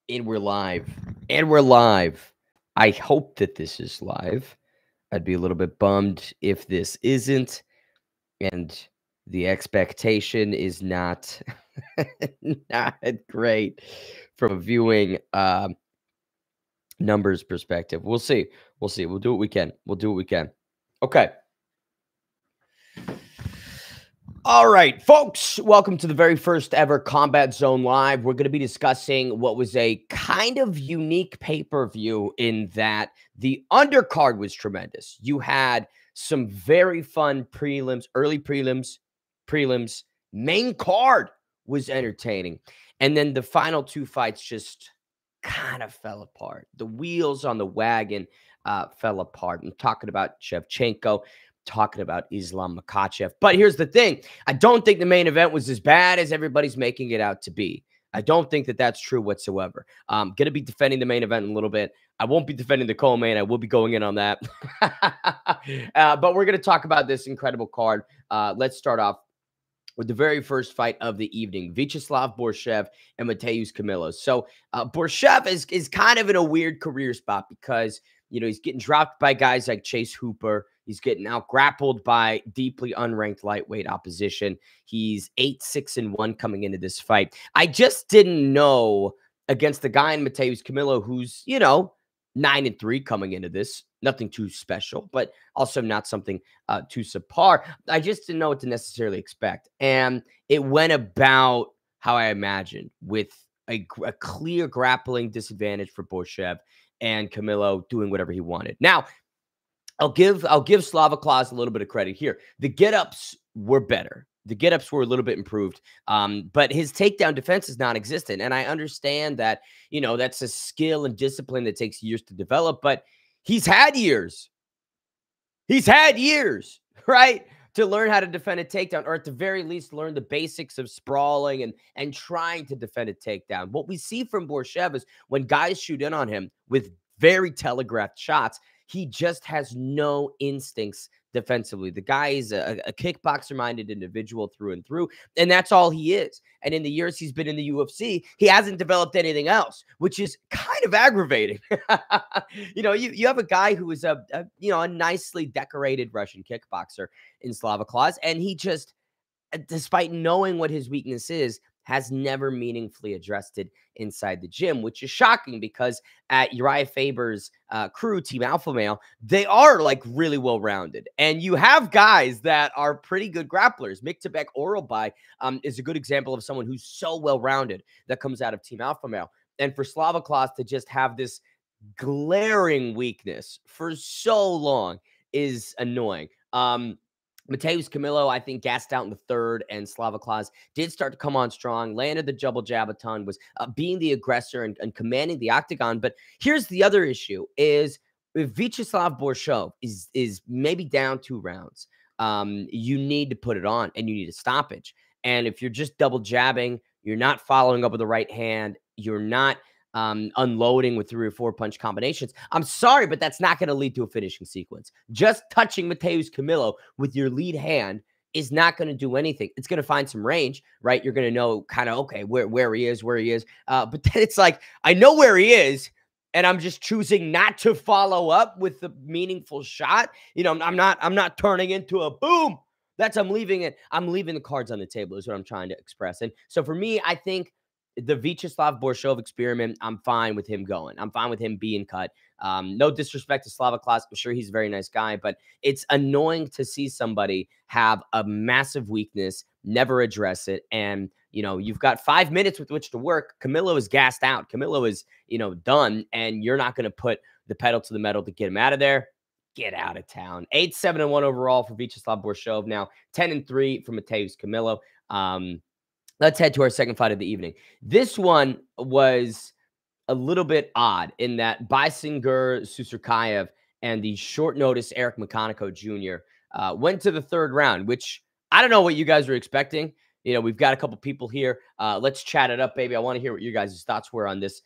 And we're live. And we're live. I hope that this is live. I'd be a little bit bummed if this isn't. And the expectation is not, not great from a viewing numbers perspective. We'll see. We'll see. We'll do what we can. We'll do what we can. Okay. All right, folks, welcome to the very first ever Combat Zone Live. We're going to be discussing what was a kind of unique pay-per-view in that the undercard was tremendous. You had some very fun prelims, early prelims. Main card was entertaining. And then the final two fights just kind of fell apart. The wheels on the wagon fell apart. I'm talking about Shevchenko, talking about Islam Makhachev. But here's the thing. I don't think the main event was as bad as everybody's making it out to be. I don't think that that's true whatsoever. I'm going to be defending the main event in a little bit. I won't be defending the co-main. I will be going in on that. But we're going to talk about this incredible card. Let's start off with the very first fight of the evening, Vyacheslav Borshev and Mateusz Camilo. So Borshev is kind of in a weird career spot because, you know, he's getting dropped by guys like Chase Hooper. He's getting out grappled by deeply unranked lightweight opposition. He's 8-6-1 coming into this fight. I just didn't know against the guy in Mateusz Camilo who's, you know, 9-3 coming into this. Nothing too special, but also not something too subpar. I just didn't know what to necessarily expect. And it went about how I imagined, with a clear grappling disadvantage for Borshev and Camilo doing whatever he wanted. Now, I'll give Slava Claus a little bit of credit here. The get-ups were better. The get-ups were a little bit improved, but his takedown defense is non-existent. And I understand that, you know, that's a skill and discipline that takes years to develop, but he's had years. He's had years, right, to learn how to defend a takedown, or at the very least learn the basics of sprawling and trying to defend a takedown. What we see from Borshev is when guys shoot in on him with very telegraphed shots, he just has no instincts defensively. The guy is a kickboxer-minded individual through and through, and that's all he is. And in the years he's been in the UFC, he hasn't developed anything else, which is kind of aggravating. You know, you have a guy who is a nicely decorated Russian kickboxer in Slava Claus, and he just, despite knowing what his weakness is, has never meaningfully addressed it inside the gym, which is shocking because at Uriah Faber's crew, Team Alpha Male, they are like really well-rounded. And you have guys that are pretty good grapplers. Miktabek Oralbai is a good example of someone who's so well-rounded that comes out of Team Alpha Male. And for Slava Claus to just have this glaring weakness for so long is annoying. Mateusz Camilo, I think, gassed out in the third, and Slava Claus did start to come on strong, landed the double jab a ton, was being the aggressor and commanding the octagon. But here's the other issue, is if Vyacheslav Borshev is maybe down 2 rounds, you need to put it on, and you need a stoppage. And if you're just double jabbing, you're not following up with the right hand, you're not unloading with 3 or 4 punch combinations, I'm sorry, but that's not going to lead to a finishing sequence. Just touching Mateusz Camilo with your lead hand is not going to do anything. It's going to find some range, right? You're going to know kind of, okay, where he is. But then it's like, I know where he is, and I'm just choosing not to follow up with the meaningful shot. You know, I'm not turning into a boom. I'm leaving the cards on the table is what I'm trying to express. And so for me, I think the Vyacheslav Borshev experiment, I'm fine with him going. I'm fine with him being cut. No disrespect to Slava Claus. I'm sure he's a very nice guy, but it's annoying to see somebody have a massive weakness, never address it. And, you know, you've got 5 minutes with which to work. Camilo is gassed out. Camilo is, you know, done. And you're not going to put the pedal to the metal to get him out of there. Get out of town. 8-7-1 overall for Vyacheslav Borshev. Now 10-3 for Mateusz Camilo. Let's head to our second fight of the evening. This one was a little bit odd in that Baysingur Susurkayev and the short notice Eric McConico Jr. Went to the third round, which I don't know what you guys were expecting. You know, we've got a couple people here. Let's chat it up, baby. I want to hear what you guys' thoughts were on this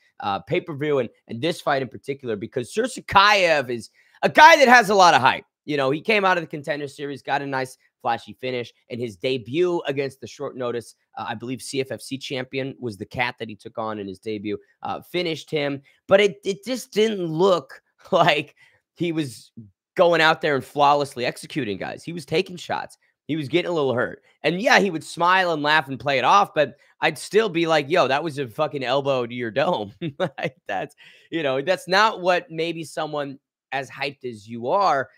pay-per-view and this fight in particular, because Susurkayev is a guy that has a lot of hype. You know, he came out of the Contender Series, got a nice flashy finish. In his debut against the short notice, I believe CFFC champion was the cat that he took on in his debut, finished him. But it just didn't look like he was going out there and flawlessly executing guys. He was taking shots. He was getting a little hurt. And yeah, he would smile and laugh and play it off, but I'd still be like, yo, that was a fucking elbow to your dome. Like that's not what maybe someone as hyped as you are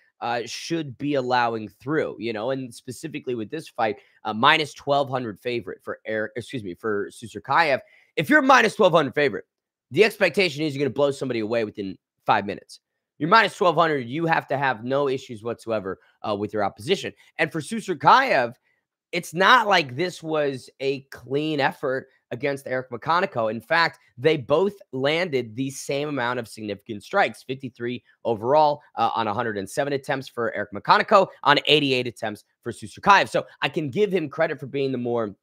should be allowing through, and specifically with this fight, minus 1,200 favorite for for Susurkayev. If you're minus 1,200 favorite, the expectation is you're going to blow somebody away within 5 minutes. You're minus 1,200. You have to have no issues whatsoever with your opposition. And for Susurkayev, it's not like this was a clean effort against Eric McConaughey. In fact, they both landed the same amount of significant strikes, 53 overall on 107 attempts for Eric McConaughey, on 88 attempts for Susurkayev. So I can give him credit for being the more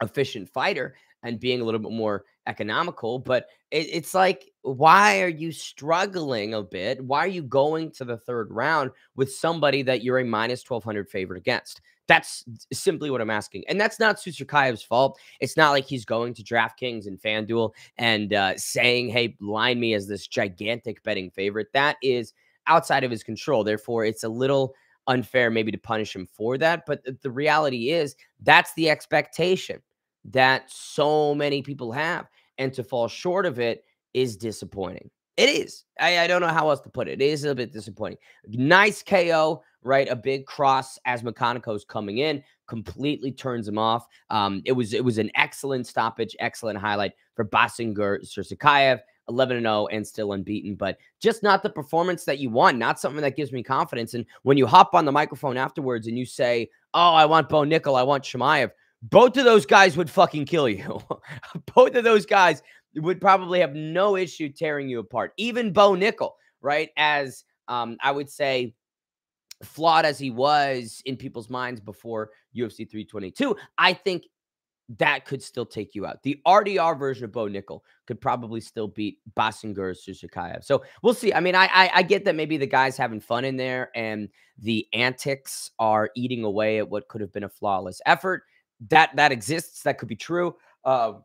efficient fighter and being a little bit more economical, but it's like, why are you struggling a bit? Why are you going to the third round with somebody that you're a minus 1,200 favorite against? That's simply what I'm asking. And that's not Susurkayev's fault. It's not like he's going to DraftKings and FanDuel and saying, hey, line me as this gigantic betting favorite. That is outside of his control. Therefore, it's a little unfair maybe to punish him for that. But the reality is that's the expectation that so many people have. And to fall short of it is disappointing. It is. I don't know how else to put it. It is a bit disappointing. Nice KO, right? A big cross as McConaughey's coming in, completely turns him off. It was an excellent stoppage, excellent highlight for Basinger Susurkayev, 11-0 and still unbeaten, but just not the performance that you want, not something that gives me confidence. And when you hop on the microphone afterwards and you say, oh, I want Bo Nickel, I want Chimaev, both of those guys would fucking kill you. Both of those guys would probably have no issue tearing you apart. Even Bo Nickel, right? As I would say, flawed as he was in people's minds before UFC 322, I think that could still take you out. The RDR version of Bo Nickel could probably still beat Basinger Susurkayev. So we'll see. I mean, I get that maybe the guy's having fun in there and the antics are eating away at what could have been a flawless effort. That exists. That could be true. But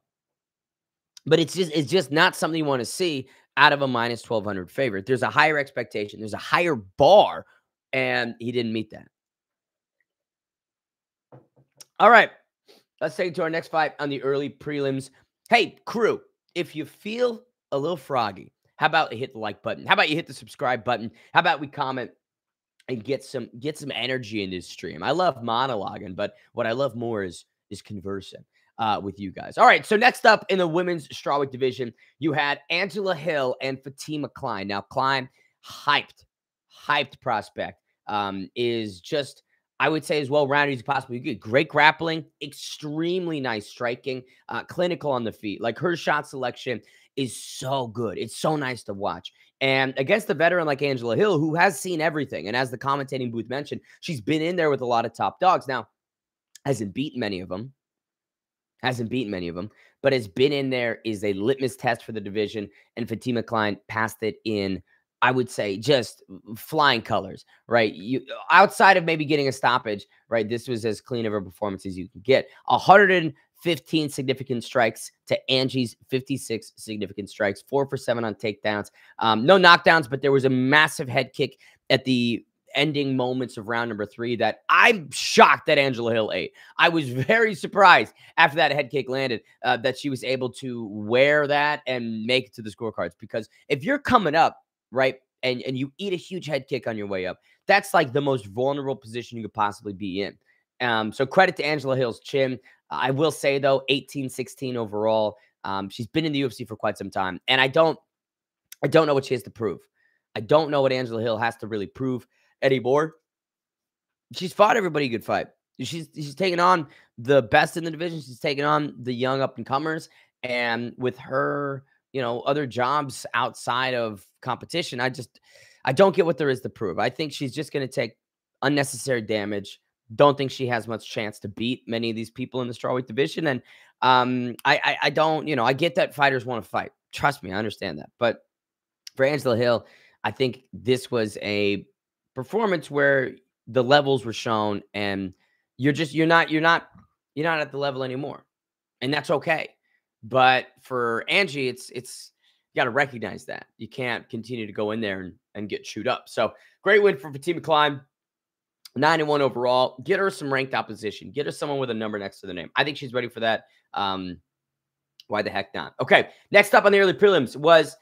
it's just not something you want to see out of a minus 1,200 favorite. There's a higher expectation. There's a higher bar, and he didn't meet that. All right. Let's take it to our next fight on the early prelims. Hey, crew, if you feel a little froggy, how about you hit the like button? How about you hit the subscribe button? How about we comment and get some energy in this stream? I love monologuing, but what I love more is conversing with you guys. All right, so next up in the women's strawweight division, you had Angela Hill and Fatima Klein. Now, Klein, hyped prospect, is just, I would say, as well-rounded as possible. You get great grappling, extremely nice striking, clinical on the feet. Like, her shot selection is so good. It's so nice to watch. And against a veteran like Angela Hill, who has seen everything, and as the commentating booth mentioned, she's been in there with a lot of top dogs. Now, hasn't beaten many of them, but has been in there, is a litmus test for the division, and Fatima Klein passed it in, I would say, just flying colors, right? You, outside of maybe getting a stoppage, right? This was as clean of a performance as you can get. 115 significant strikes to Angie's 56 significant strikes, 4 for 7 on takedowns. No knockdowns, but there was a massive head kick at the ending moments of round number 3 that I'm shocked that Angela Hill ate. I was very surprised after that head kick landed that she was able to wear that and make it to the scorecards, because if you're coming up, right, and you eat a huge head kick on your way up, that's like the most vulnerable position you could possibly be in. So credit to Angela Hill's chin. I will say, though, 18-16 overall. She's been in the UFC for quite some time, and I don't know what she has to prove. I don't know what Angela Hill has to really prove anymore. She's fought everybody who could fight. She's taken on the best in the division. She's taken on the young up-and-comers, and with her, other jobs outside of competition, I don't get what there is to prove. I think she's just going to take unnecessary damage. Don't think she has much chance to beat many of these people in the strawweight division. And I don't, I get that fighters want to fight. Trust me, I understand that. But for Angela Hill, I think this was a performance where the levels were shown, and you're not at the level anymore. And that's okay. But for Angie, it's you got to recognize that. You can't continue to go in there and get chewed up. So great win for Fatima Klein. 9-1 overall. Get her some ranked opposition. Get her someone with a number next to the name. I think she's ready for that. Why the heck not? Okay. Next up on the early prelims was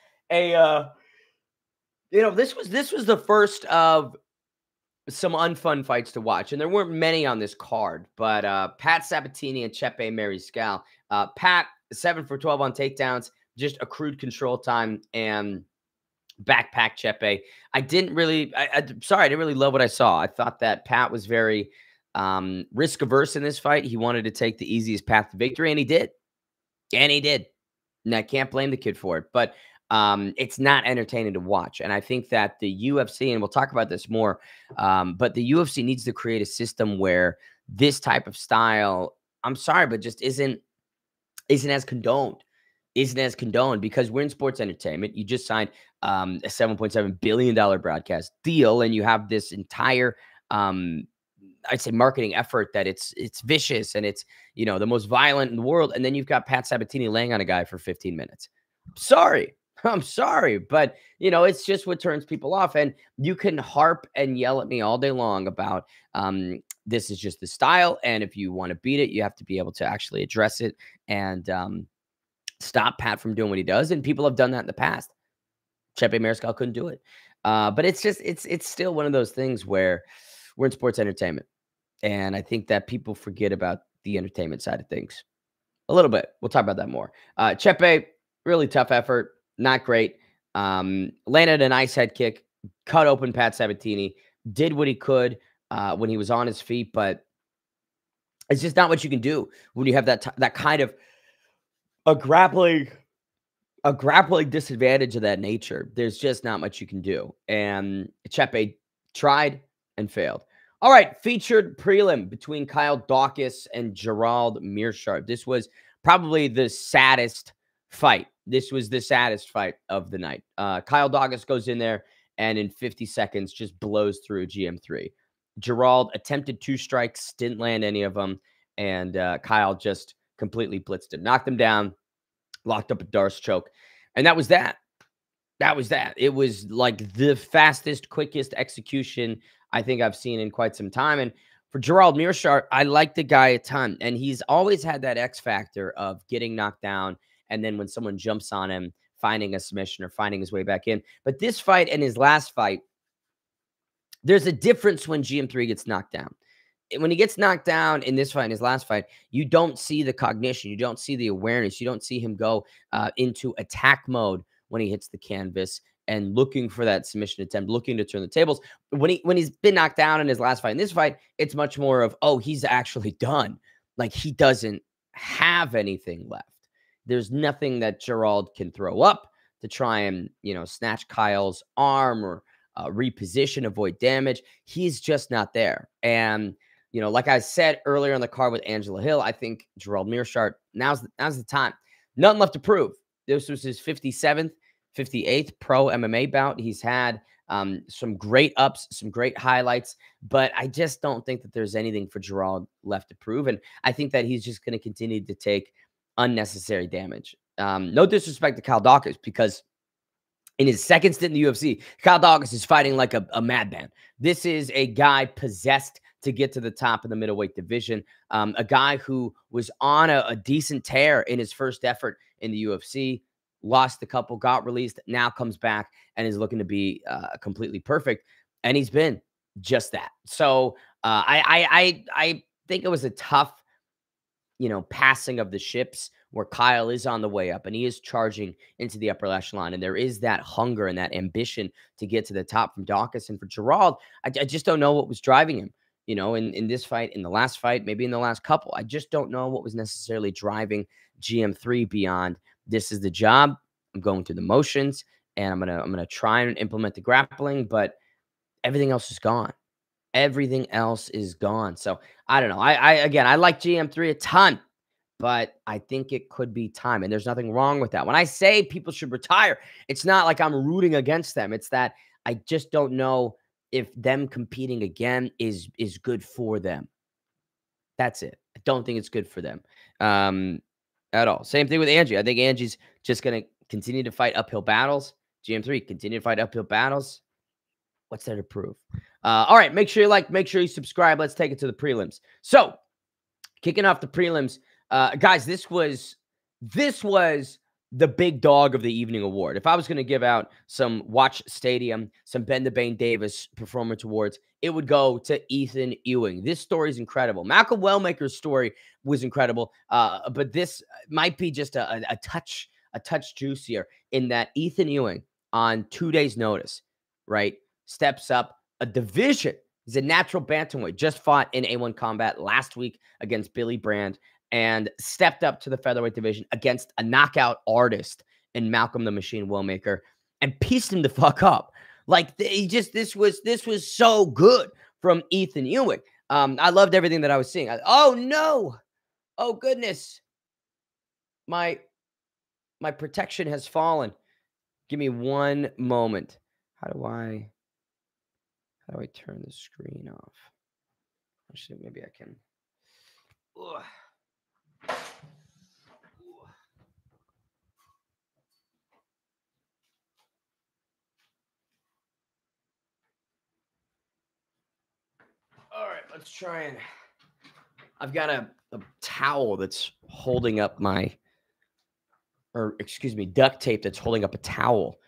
this was the first of some unfun fights to watch, and there weren't many on this card, but Pat Sabatini and Chepe Mariscal. Pat 7 for 12 on takedowns, just accrued control time and backpack Chepe. I didn't really love what I saw. I thought that Pat was very risk averse in this fight. He wanted to take the easiest path to victory, and he did. And I can't blame the kid for it, but it's not entertaining to watch. And I think that the UFC, and we'll talk about this more, but the UFC needs to create a system where this type of style, I'm sorry, but just isn't as condoned. Isn't as condoned because we're in sports entertainment. You just signed a $7.7 billion broadcast deal, and you have this entire I'd say marketing effort that it's vicious and it's, the most violent in the world. And then you've got Pat Sabatini laying on a guy for 15 minutes. Sorry. I'm sorry, but it's just what turns people off. And you can harp and yell at me all day long about this is just the style. And if you want to beat it, you have to be able to actually address it and stop Pat from doing what he does. And people have done that in the past. Chepe Mariscal couldn't do it. But it's just, it's still one of those things where we're in sports entertainment. And I think that people forget about the entertainment side of things a little bit. We'll talk about that more. Chepe, really tough effort. Not great. Landed a nice head kick, cut open Pat Sabatini, did what he could when he was on his feet, but it's just not what you can do when you have that kind of a grappling disadvantage of that nature. There's just not much you can do. And Chepe tried and failed. All right, featured prelim between Kyle Daukaus and Gerald Meerschaert. This was probably the saddest fight. This was the saddest fight of the night. Kyle Daukaus goes in there and in 50 seconds just blows through GM3. Gerald attempted 2 strikes, didn't land any of them, and Kyle just completely blitzed it. Knocked him down, locked up a Darce choke, and that was that. That was that. It was like the fastest, quickest execution I think I've seen in quite some time. And for Gerald Meerschaert, I like the guy a ton. And he's always had that X factor of getting knocked down. And then when someone jumps on him, finding a submission or finding his way back in. But this fight and his last fight, there's a difference when GM3 gets knocked down. When he gets knocked down in this fight and his last fight, you don't see the cognition. You don't see the awareness. You don't see him go into attack mode when he hits the canvas and looking for that submission attempt, looking to turn the tables. When he's been knocked down in his last fight, in this fight, it's much more of, oh, he's actually done. Like he doesn't have anything left. There's nothing that Gerald can throw up to try and, snatch Kyle's arm or reposition, avoid damage. He's just not there. And, like I said earlier in the card with Angela Hill, I think Gerald Meerschaert, now's the time. Nothing left to prove. This was his 57th, 58th pro MMA bout. He's had some great ups, some great highlights, but I just don't think that there's anything for Gerald left to prove. And I think that he's just going to continue to take unnecessary damage. No disrespect to Kyle Daukaus, because in his second stint in the UFC, Kyle Daukaus is fighting like a madman. This is a guy possessed to get to the top of the middleweight division. A guy who was on a decent tear in his first effort in the UFC, lost a couple, got released, now comes back and is looking to be completely perfect. And he's been just that. So I think it was a tough, passing of the ships where Kyle is on the way up and he is charging into the upper echelon. And there is that hunger and that ambition to get to the top from Daukaus. And for Gerald, I just don't know what was driving him. In this fight, in the last fight, maybe in the last couple. I just don't know what was necessarily driving GM3 beyond this is the job. I'm going through the motions and I'm gonna try and implement the grappling, but everything else is gone. Everything else is gone. So I don't know. I like GM3 a ton, but I think it could be time. And there's nothing wrong with that. When I say people should retire, it's not like I'm rooting against them. It's that I just don't know if them competing again is good for them. That's it. I don't think it's good for them at all. Same thing with Angie. I think Angie's just going to continue to fight uphill battles. GM3, continue to fight uphill battles. What's there to prove? All right, make sure you like, make sure you subscribe. Let's take it to the prelims. So, kicking off the prelims, guys, this was the big dog of the evening award. If I was going to give out some Watch Stadium, some Ben the Bane Davis performance awards, it would go to Ethan Ewing. This story is incredible. Malcolm Wellmaker's story was incredible, but this might be just a touch juicier in that Ethan Ewing on 2 days' notice, right, steps up a division. He's a natural bantamweight, just fought in A1 combat last week against Billy Brand and stepped up to the featherweight division against a knockout artist in Malcolm the Machine Wellmaker and pieced him the fuck up. Like this was so good from Ethan Ewing. I loved everything that I was seeing. Oh no. Oh goodness. My protection has fallen. Give me one moment. How do I turn the screen off? Actually, maybe I can. Ugh. All right, let's try and. I've got a towel that's holding up duct tape that's holding up a towel.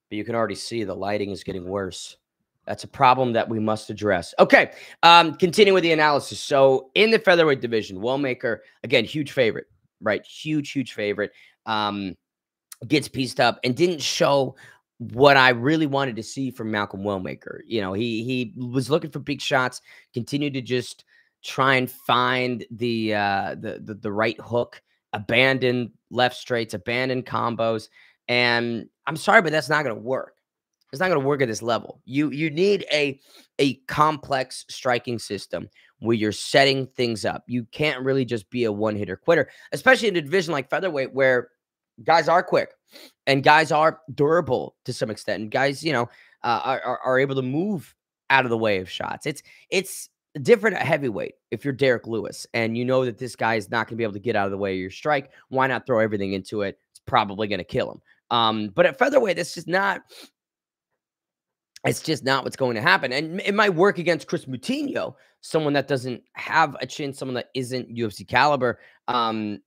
But you can already see the lighting is getting worse. That's a problem that we must address. Okay, continue with the analysis. So in the featherweight division, Wellmaker, again, huge favorite, right? Huge favorite. Gets pieced up and didn't show what I really wanted to see from Malcolm Wellmaker. You know, he was looking for big shots, continued to just try and find the right hook, abandon left straights, abandon combos. And I'm sorry, but that's not going to work. It's not going to work at this level. You need a complex striking system where you're setting things up. You can't really just be a one-hitter quitter, especially in a division like featherweight where guys are quick and guys are durable to some extent. And guys, you know, are able to move out of the way of shots. It's different at heavyweight. If you're Derek Lewis and you know that this guy is not going to be able to get out of the way of your strike, why not throw everything into it? It's probably going to kill him. But at featherweight, it's just not what's going to happen. And it might work against Chris Moutinho, someone that doesn't have a chin, someone that isn't UFC caliber. And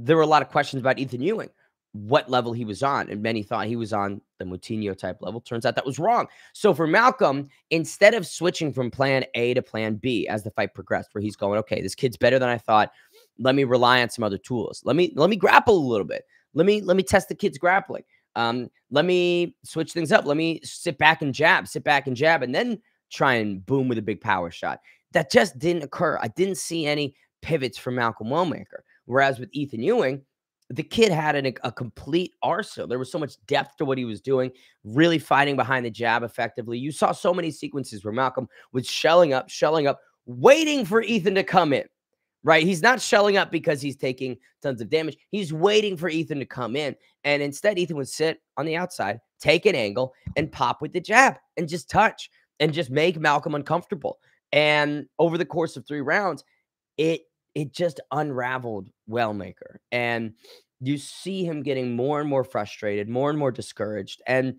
there were a lot of questions about Ethan Ewing, what level he was on. And many thought he was on the Moutinho type level. Turns out that was wrong. So for Malcolm, instead of switching from plan A to plan B as the fight progressed, where he's going, okay, this kid's better than I thought. Let me rely on some other tools. Let me grapple a little bit. Let me test the kid's grappling. Let me switch things up. Let me sit back and jab, and then try and boom with a big power shot. That just didn't occur. I didn't see any pivots from Malcolm Wellmaker. Whereas with Ethan Ewing, the kid had a complete arsenal. There was so much depth to what he was doing, really fighting behind the jab effectively. You saw so many sequences where Malcolm was shelling up, waiting for Ethan to come in. Right? He's not shelling up because he's taking tons of damage. He's waiting for Ethan to come in. And instead, Ethan would sit on the outside, take an angle, and pop with the jab and just touch and just make Malcolm uncomfortable. And over the course of 3 rounds, it just unraveled Wellmaker. And you see him getting more and more frustrated, more and more discouraged. And,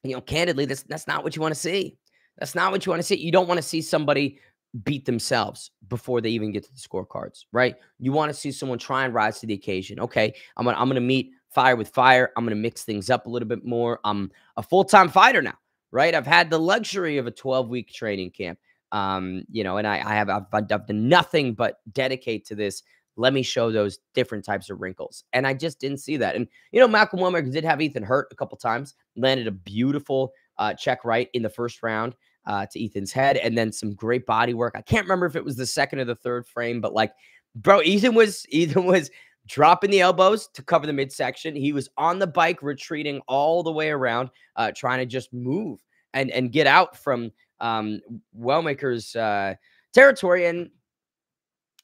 you know, candidly, that's not what you want to see. That's not what you want to see. You don't want to see somebody beat themselves before they even get to the scorecards, right? You want to see someone try and rise to the occasion. Okay, I'm gonna meet fire with fire. I'm gonna mix things up a little bit more. I'm a full-time fighter now, right? I've had the luxury of a 12-week training camp, you know, and I've done nothing but dedicate to this. Let me show those different types of wrinkles. And I just didn't see that. And, you know, Malcolm Wellmaker did have Ethan hurt a couple times, landed a beautiful check right in the first round to Ethan's head, and then some great body work. I can't remember if it was the second or the third frame, but like, bro, Ethan was dropping the elbows to cover the midsection. He was on the bike, retreating all the way around, trying to just move and get out from Wellmaker's territory. And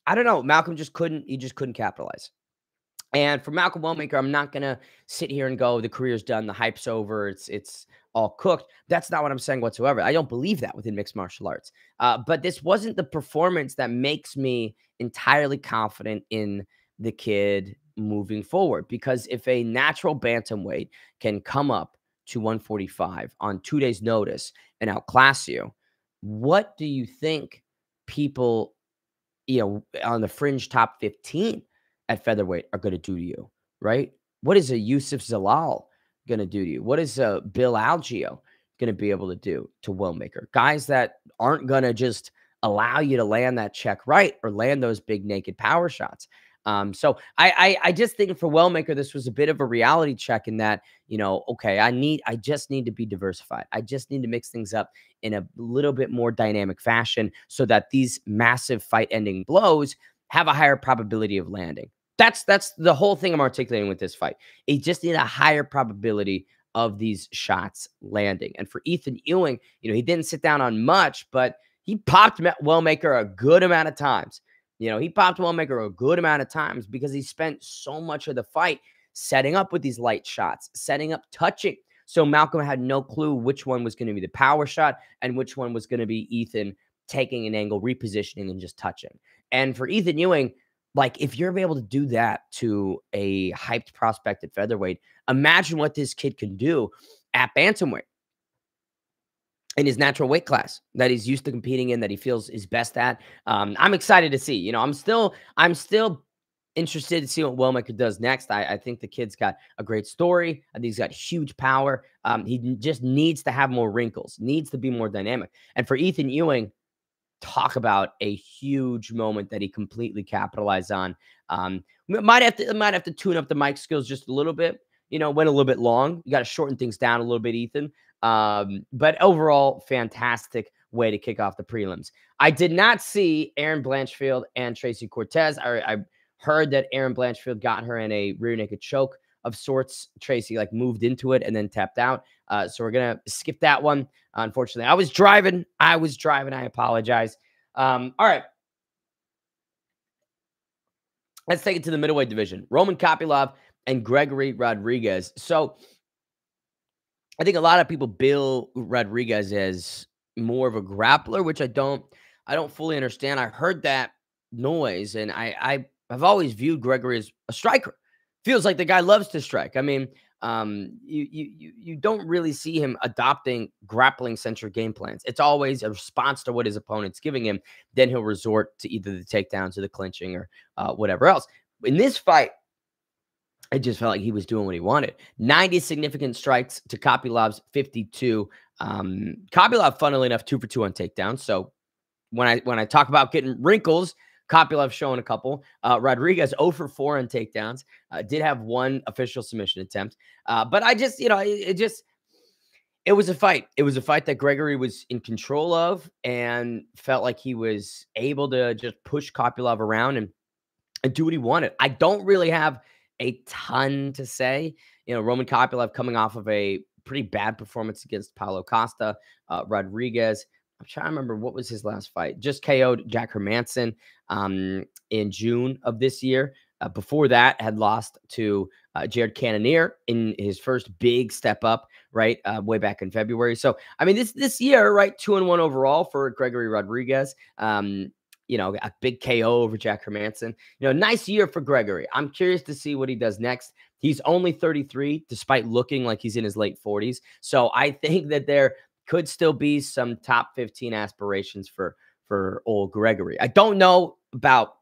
I don't know, Malcolm just couldn't capitalize. And for Malcolm Wellmaker, I'm not gonna sit here and go, the career's done, the hype's over, it's all cooked. That's not what I'm saying whatsoever. I don't believe that within mixed martial arts. But this wasn't the performance that makes me entirely confident in the kid moving forward. Because if a natural bantamweight can come up to 145 on 2 days' notice and outclass you, what do you think people on the fringe top 15 at featherweight are going to do to you, right? What is a Yusuf Zalal going to do to you? What is a Bill Algeo going to be able to do to Willmaker? Guys that aren't going to just allow you to land that check right or land those big naked power shots. So I just think for Wellmaker, this was a bit of a reality check in that, okay, I just need to be diversified. I just need to mix things up in a little bit more dynamic fashion so that these massive fight ending blows have a higher probability of landing. That's the whole thing I'm articulating with this fight. It just need a higher probability of these shots landing. And for Ethan Ewing, he didn't sit down on much, but he popped Wellmaker a good amount of times. He popped Wellmaker a good amount of times because he spent so much of the fight setting up with these light shots, setting up touching. So Malcolm had no clue which one was going to be the power shot and which one was going to be Ethan taking an angle, repositioning, and just touching. And for Ethan Ewing, like if you're able to do that to a hyped prospect at featherweight, imagine what this kid can do at bantamweight in his natural weight class that he's used to competing in, that he feels is best at. I'm excited to see. I'm still interested to see what Wellmaker does next. I think the kid's got a great story. I think he's got huge power. He just needs to have more wrinkles, needs to be more dynamic. And for Ethan Ewing, talk about a huge moment that he completely capitalized on. Might have to tune up the mic skills just a little bit. Went a little bit long. You got to shorten things down a little bit, Ethan. But overall, fantastic way to kick off the prelims. I did not see Erin Blanchfield and Tracy Cortez. I heard that Erin Blanchfield got her in a rear naked choke of sorts. Tracy moved into it and then tapped out. So we're going to skip that one. Unfortunately, I was driving. I apologize. All right. Let's take it to the middleweight division. Roman Kopylov and Gregory Rodriguez. So I think a lot of people bill Rodriguez as more of a grappler, which I don't fully understand. I heard that noise, and I've always viewed Gregory as a striker. Feels like the guy loves to strike. I mean, you don't really see him adopting grappling-centric game plans. It's always a response to what his opponent's giving him. Then he'll resort to either the takedowns or the clinching or whatever else. In this fight, I just felt like he was doing what he wanted. 90 significant strikes to Kopylov's 52. Kopylov, funnily enough, 2 for 2 on takedowns. So when I talk about getting wrinkles, Kopylov showing a couple. Rodriguez 0 for 4 on takedowns. Did have one official submission attempt. But I just, it was a fight. It was a fight that Gregory was in control of and felt like he was able to just push Kopylov around and do what he wanted. I don't really have a ton to say. Roman Kopylov coming off of a pretty bad performance against Paulo Costa. Rodriguez, I'm trying to remember what was his last fight. Just KO'd Jack Hermanson in June of this year. Before that, had lost to Jared Cannonier in his first big step up, right, way back in February. So, I mean, this year, right, 2-1 overall for Gregory Rodriguez. A big KO over Jack Hermanson. Nice year for Gregory. I'm curious to see what he does next. He's only 33, despite looking like he's in his late 40s. So I think that there could still be some top 15 aspirations for old Gregory. I don't know about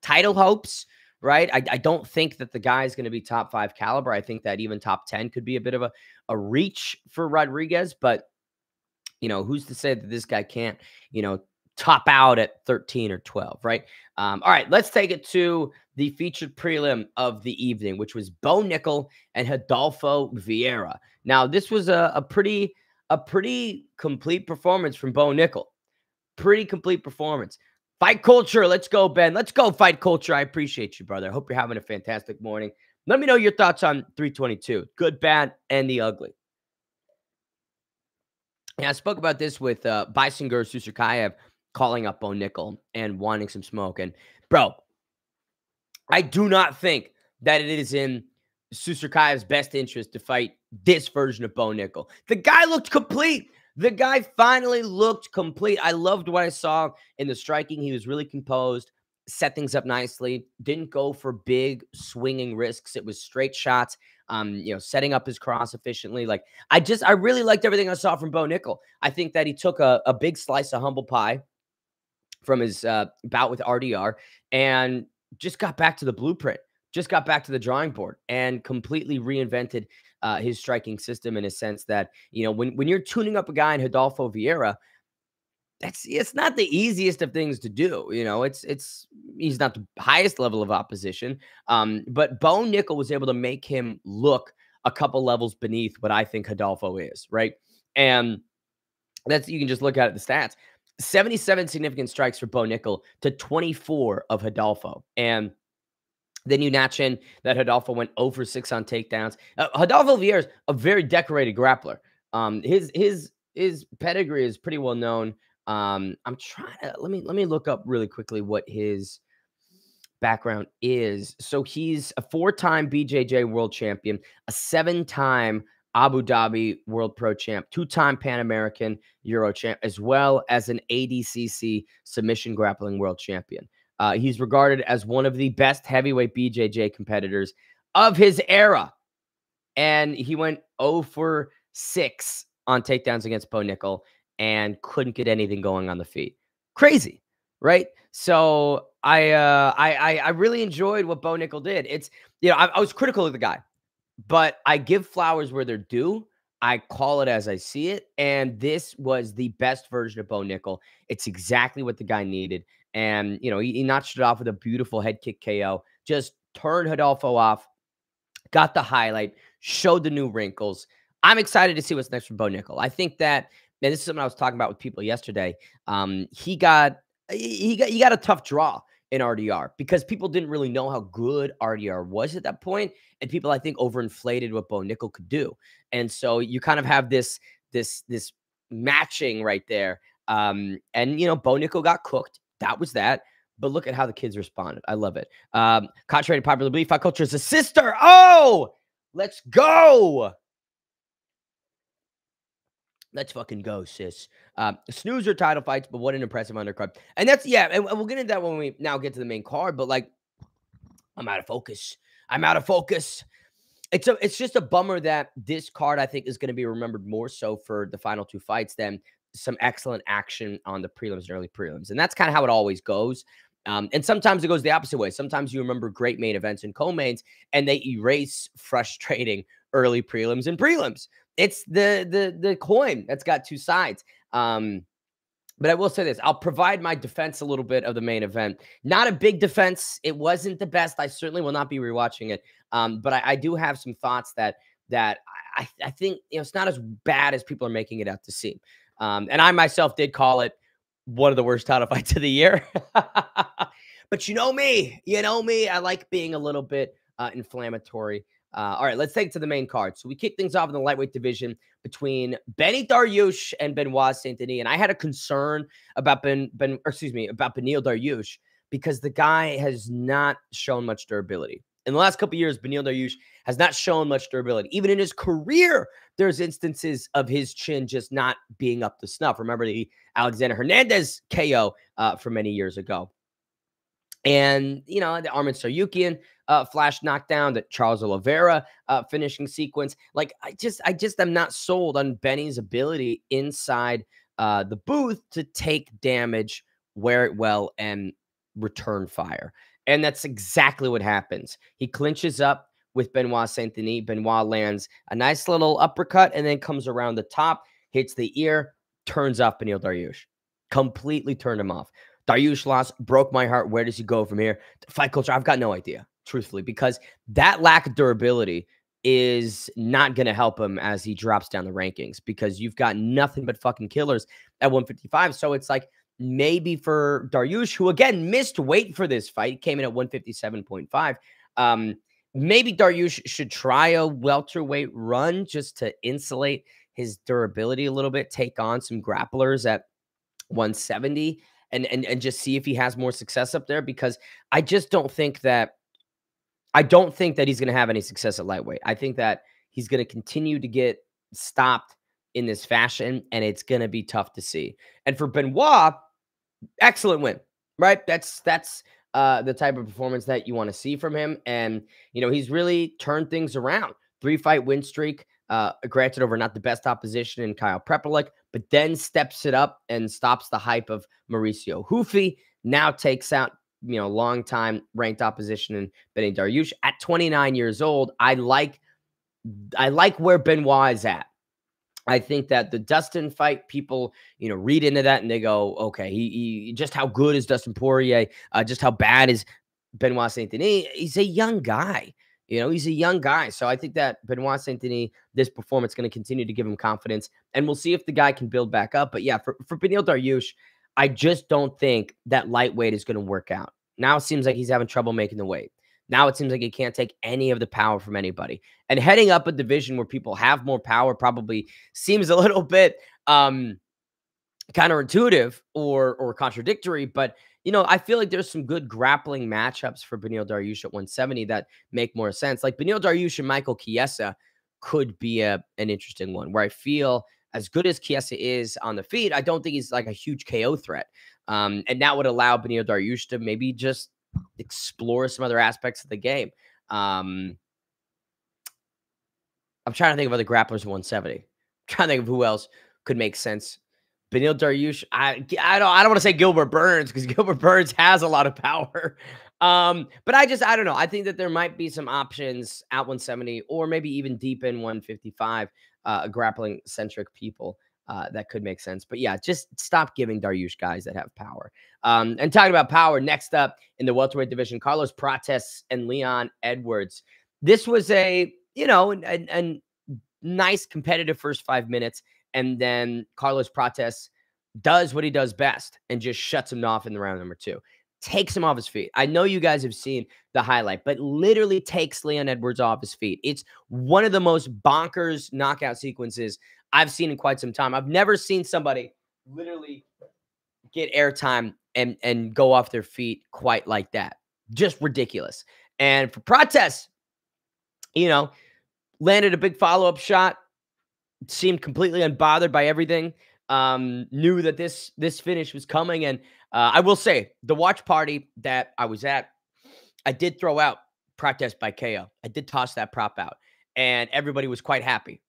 title hopes, right? I don't think that the guy is going to be top 5 caliber. I think that even top 10 could be a bit of a reach for Rodriguez. But, who's to say that this guy can't, top out at 13 or 12, right? All right, let's take it to the featured prelim of the evening, which was Bo Nickel and Rodolfo Vieira. Now, this was a pretty complete performance from Bo Nickel. Pretty complete performance. Fight culture. Let's go, Ben. Let's go, fight culture. I appreciate you, brother. I hope you're having a fantastic morning. Let me know your thoughts on 322. Good, bad, and the ugly. And I spoke about this with Bisengur Susakayev calling up Bo Nickel and wanting some smoke. And, bro, I do not think that it is in Susurkaev's best interest to fight this version of Bo Nickel. The guy looked complete. The guy finally looked complete. I loved what I saw in the striking. He was really composed, set things up nicely, didn't go for big swinging risks. It was straight shots, setting up his cross efficiently. Like, I really liked everything I saw from Bo Nickel. I think that he took a big slice of humble pie from his bout with RDR and just got back to the blueprint, just got back to the drawing board and completely reinvented his striking system in a sense that, when you're tuning up a guy in Rodolfo Vieira, it's not the easiest of things to do. He's not the highest level of opposition. But Bo Nickel was able to make him look a couple levels beneath what I think Rodolfo is, right? And you can just look at the stats. 77 significant strikes for Bo Nickel to 24 of Rodolfo. And then you notch in that Rodolfo went 0 for 6 on takedowns. Rodolfo Vieira is a very decorated grappler. His pedigree is pretty well known. I'm trying to let me look up really quickly what his background is. So he's a 4-time BJJ world champion, a 7-time Abu Dhabi World Pro Champ, 2-time Pan American Euro Champ, as well as an ADCC Submission Grappling World Champion. He's regarded as one of the best heavyweight BJJ competitors of his era. And he went 0 for 6 on takedowns against Bo Nickel and couldn't get anything going on the feet. Crazy, right? So I really enjoyed what Bo Nickel did. I was critical of the guy, but I give flowers where they're due. I call it as I see it. And this was the best version of Bo Nickel. It's exactly what the guy needed. And, he notched it off with a beautiful head kick KO, just turned Rodolfo off, got the highlight, showed the new wrinkles. I'm excited to see what's next for Bo Nickel. I think that, and this is something I was talking about with people yesterday. He got a tough draw in RDR because people didn't really know how good RDR was at that point, and people I think overinflated what Bo Nickel could do, and so you kind of have this matching right there. And Bo Nickel got cooked. That was that. But look at how the kids responded. I love it. Contrary to popular belief, Fight Culture is a sister. Oh, let's go. Let's fucking go, sis. Snoozer title fights, but what an impressive undercard. And and we'll get into that when we now get to the main card, but I'm out of focus. It's just a bummer that this card, I think, is going to be remembered more so for the final 2 fights than some excellent action on the prelims and early prelims. And that's kind of how it always goes. And sometimes it goes the opposite way. Sometimes you remember great main events and co-mains, and they erase frustrating early prelims and prelims. It's the coin that's got 2 sides. But I will say this. I'll provide my defense a little bit of the main event. Not a big defense. It wasn't the best. I certainly will not be rewatching it. But I do have some thoughts that I think it's not as bad as people are making it out to seem. And I myself did call it one of the worst title fights of the year. But you know me. I like being a little bit inflammatory. All right, let's take it to the main card. So we kick things off in the lightweight division between Benny Dariush and Benoit Saint-Denis. And I had a concern about about Beneil Dariush because the guy has not shown much durability. In the last couple of years, Beneil Dariush has not shown much durability. Even in his career, there's instances of his chin just not being up to snuff. Remember the Alexander Hernandez KO from many years ago. And, the Armin Saryukian flash knockdown, the Charles Oliveira finishing sequence. I just am not sold on Benny's ability inside the booth to take damage, wear it well, and return fire. And that's exactly what happens. He clinches up with Benoit Saint-Denis. Benoit lands a nice little uppercut and then comes around the top, hits the ear, turns off Beneil Dariush. Completely turned him off. Dariush lost, broke my heart. Where does he go from here? Fight Culture, I've got no idea, truthfully, because that lack of durability is not going to help him as he drops down the rankings because you've got nothing but fucking killers at 155. So it's like maybe for Dariush, who again missed weight for this fight, came in at 157.5. Maybe Dariush should try a welterweight run just to insulate his durability a little bit, take on some grapplers at 170 and just see if he has more success up there, because I just don't think that I don't think that he's going to have any success at lightweight. I think that he's going to continue to get stopped in this fashion, and it's going to be tough to see. And for Benoit, excellent win, right? That's the type of performance that you want to see from him. And, he's really turned things around. 3-fight win streak, granted over not the best opposition in Kyle Prepelic, but then steps it up and stops the hype of Mauricio Hufi. Now takes out, long-time ranked opposition in Benny Dariush at 29 years old. I like where Benoit is at. I think that the Dustin fight, people, read into that and they go, okay, he just how good is Dustin Poirier? Just how bad is Benoit Saint Denis? He's a young guy. He's a young guy. So I think that Benoit Saint Denis, this performance is going to continue to give him confidence. And we'll see if the guy can build back up. But yeah, for Beneil Dariush, I just don't think that lightweight is going to work out. Now it seems like he's having trouble making the weight. Now it seems like he can't take any of the power from anybody. And heading up a division where people have more power probably seems a little bit counterintuitive or contradictory. But, I feel like there's some good grappling matchups for Beneil Dariush at 170 that make more sense. Like Beneil Dariush and Michael Chiesa could be an interesting one, where I feel as good as Chiesa is on the feet, I don't think he's like a huge KO threat. And that would allow Beneil Dariush to maybe just explore some other aspects of the game. I'm trying to think of other grapplers at 170. I'm trying to think of who else could make sense. Beneil Dariush, I don't want to say Gilbert Burns, because Gilbert Burns has a lot of power. But I don't know. I think that there might be some options at 170 or maybe even deep in 155, grappling centric people that could make sense. But yeah, just stop giving Dariush guys that have power. And talking about power, next up in the welterweight division, Carlos Prates and Leon Edwards. This was a nice competitive first 5 minutes. And then Carlos Prates does what he does best and just shuts him off in the round number 2. Takes him off his feet. I know you guys have seen the highlight, but literally takes Leon Edwards off his feet. It's one of the most bonkers knockout sequences I've seen in quite some time. I've never seen somebody literally get airtime and go off their feet quite like that. Just ridiculous. And for Prates, landed a big follow-up shot, seemed completely unbothered by everything, knew that this finish was coming. And I will say, the watch party that I was at, I did throw out Prates by KO. I did toss that prop out, and everybody was quite happy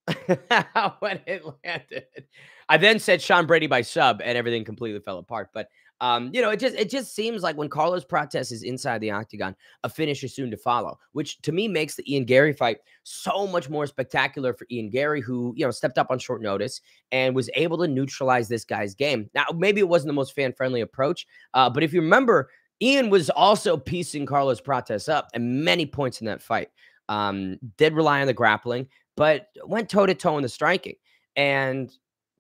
when it landed. I then said Sean Brady by sub, and everything completely fell apart. But it just seems like when Carlos Prates is inside the octagon, a finish is soon to follow, which to me makes the Ian Gary fight so much more spectacular for Ian Gary, who stepped up on short notice and was able to neutralize this guy's game. Now, maybe it wasn't the most fan-friendly approach, but if you remember, Ian was also piecing Carlos Prates up at many points in that fight. Did rely on the grappling, but went toe-to-toe in the striking. And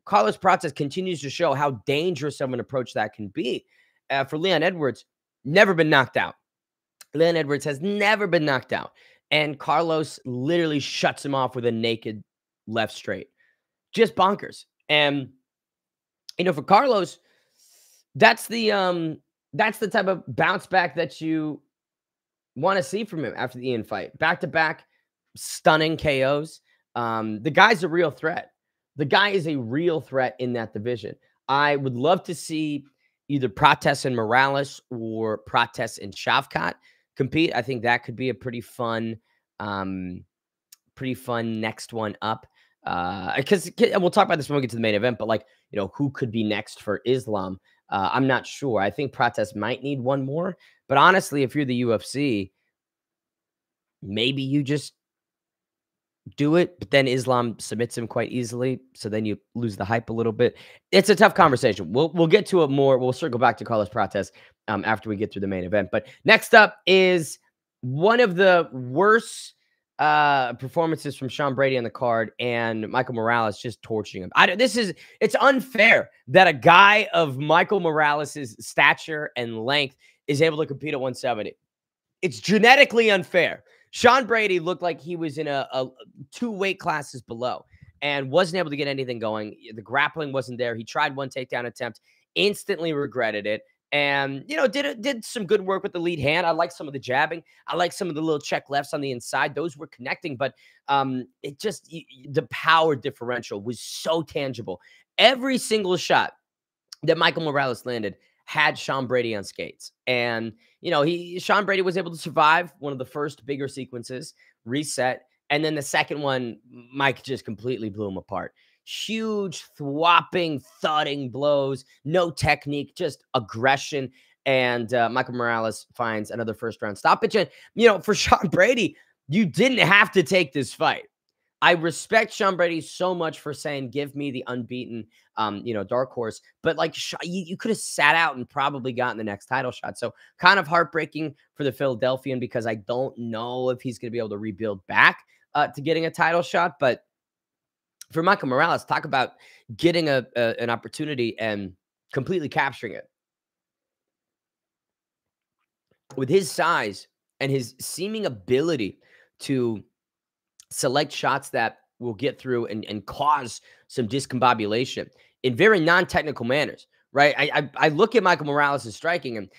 Carlos Prates continues to show how dangerous of an approach that can be. For Leon Edwards, never been knocked out. Leon Edwards has never been knocked out. And Carlos literally shuts him off with a naked left straight. Just bonkers. And, for Carlos, that's the type of bounce back that you want to see from him after the Ian fight. Back-to-back stunning KOs. The guy's a real threat. The guy is a real threat in that division. I would love to see either Prates and Morales or Prates and Shavkat compete. I think that could be a pretty fun next one up. Because we'll talk about this when we get to the main event, but who could be next for Islam? I'm not sure. I think Prates might need one more. But honestly, if you're the UFC, maybe you just do it, but then Islam submits him quite easily, so then you lose the hype a little bit. It's a tough conversation. We'll get to it more. We'll circle back to Carlos Prates after we get through the main event. But next up is one of the worst performances from Sean Brady on the card, and Michael Morales just torching him. It's unfair that a guy of Michael Morales' stature and length is able to compete at 170. It's genetically unfair. Sean Brady looked like he was in a 2 weight classes below and wasn't able to get anything going. The grappling wasn't there. He tried one takedown attempt, instantly regretted it, and did some good work with the lead hand. I like some of the jabbing. I like some of the little check lefts on the inside. Those were connecting, but it just the power differential was so tangible. Every single shot that Michael Morales landed had Sean Brady on skates. And, Sean Brady was able to survive one of the first bigger sequences, reset. And then the second one, Mike just completely blew him apart. Huge, thwopping, thudding blows, no technique, just aggression. And Michael Morales finds another first round stoppage. And, for Sean Brady, you didn't have to take this fight. I respect Sean Brady so much for saying, give me the unbeaten, dark horse. But you could have sat out and probably gotten the next title shot. So kind of heartbreaking for the Philadelphian because I don't know if he's going to be able to rebuild back to getting a title shot. But for Michael Morales, talk about getting an opportunity and completely capturing it. With his size and his seeming ability to select shots that will get through and cause some discombobulation in very non-technical manners, right? I look at Michael Morales' striking, and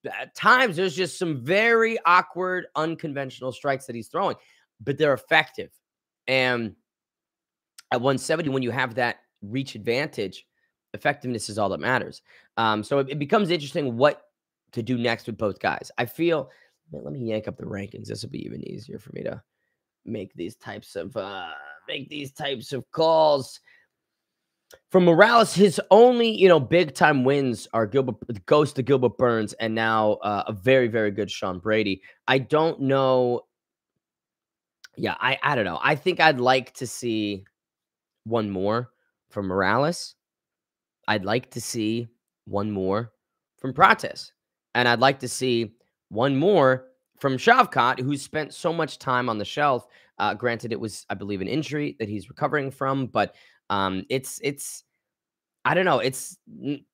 at times there's just some very awkward, unconventional strikes that he's throwing, but they're effective. And at 170, when you have that reach advantage, effectiveness is all that matters. So it becomes interesting what to do next with both guys. I feel, let me yank up the rankings. This will be even easier for me to make these types of calls. For Morales, his only big time wins are goes to Gilbert Burns and now a very, very good Sean Brady. I don't know. Yeah, I don't know. I think I'd like to see one more from Morales. I'd like to see one more from Prates, and I'd like to see one more from Shavkat, who's spent so much time on the shelf. Granted, it was, I believe, an injury that he's recovering from, but it's I don't know. It's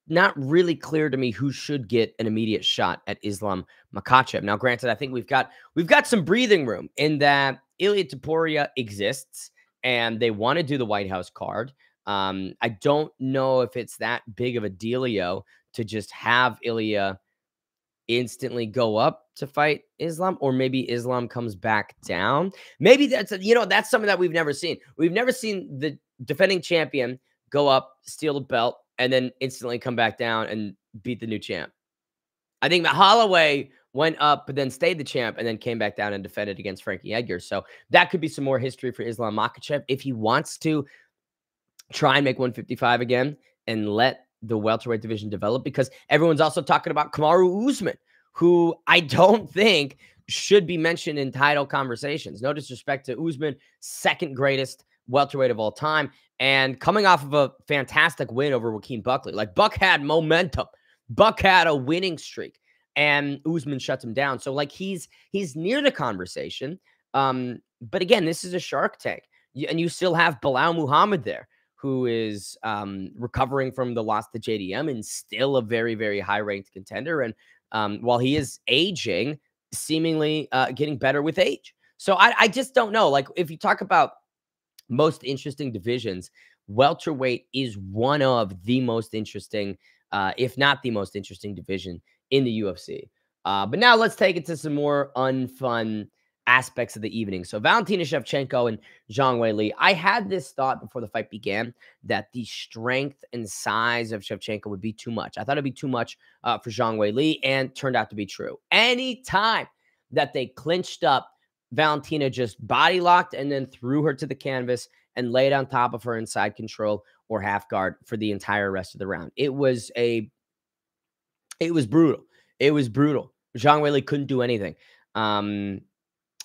not really clear to me who should get an immediate shot at Islam Makhachev. Now, granted, I think we've got some breathing room in that Ilia Topuria exists, and they want to do the White House card. I don't know if it's that big of a dealio to just have Ilia instantly go up to fight Islam, or maybe Islam comes back down. Maybe that's that's something that we've never seen. We've never seen the defending champion go up, steal the belt, and then instantly come back down and beat the new champ. I think Holloway went up, but then stayed the champ, and then came back down and defended against Frankie Edgar. So that could be some more history for Islam Makhachev if he wants to try and make 155 again and let the welterweight division develop, because everyone's also talking about Kamaru Usman, who I don't think should be mentioned in title conversations. No disrespect to Usman, second greatest welterweight of all time, and coming off of a fantastic win over Joaquin Buckley. Like, Buck had momentum. Buck had a winning streak, and Usman shuts him down. So, he's near the conversation. But again, this is a Shark Tank. And you still have Bilal Muhammad there, who is recovering from the loss to JDM and still a very, very high-ranked contender. And while he is aging, seemingly getting better with age. So I just don't know. If you talk about most interesting divisions, welterweight is one of the most interesting, if not the most interesting division in the UFC. But now let's take it to some more unfun aspects of the evening. So Valentina Shevchenko and Zhang Weili. I had this thought before the fight began that the strength and size of Shevchenko would be too much. I thought it'd be too much for Zhang Weili, and turned out to be true. Anytime that they clinched up, Valentina just body locked and then threw her to the canvas and laid on top of her inside control or half guard for the entire rest of the round. It was brutal. It was brutal. Zhang Weili couldn't do anything.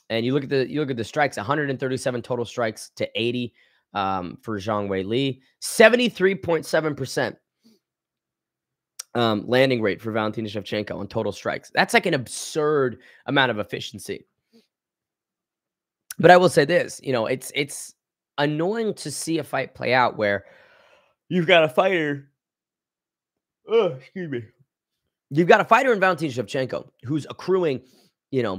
And you look at the strikes, 137 total strikes to 80 for Zhang Weili, 73.7% landing rate for Valentina Shevchenko on total strikes. That's like an absurd amount of efficiency. But I will say this, it's annoying to see a fight play out where you've got a fighter. Oh, excuse me. You've got a fighter in Valentina Shevchenko who's accruing,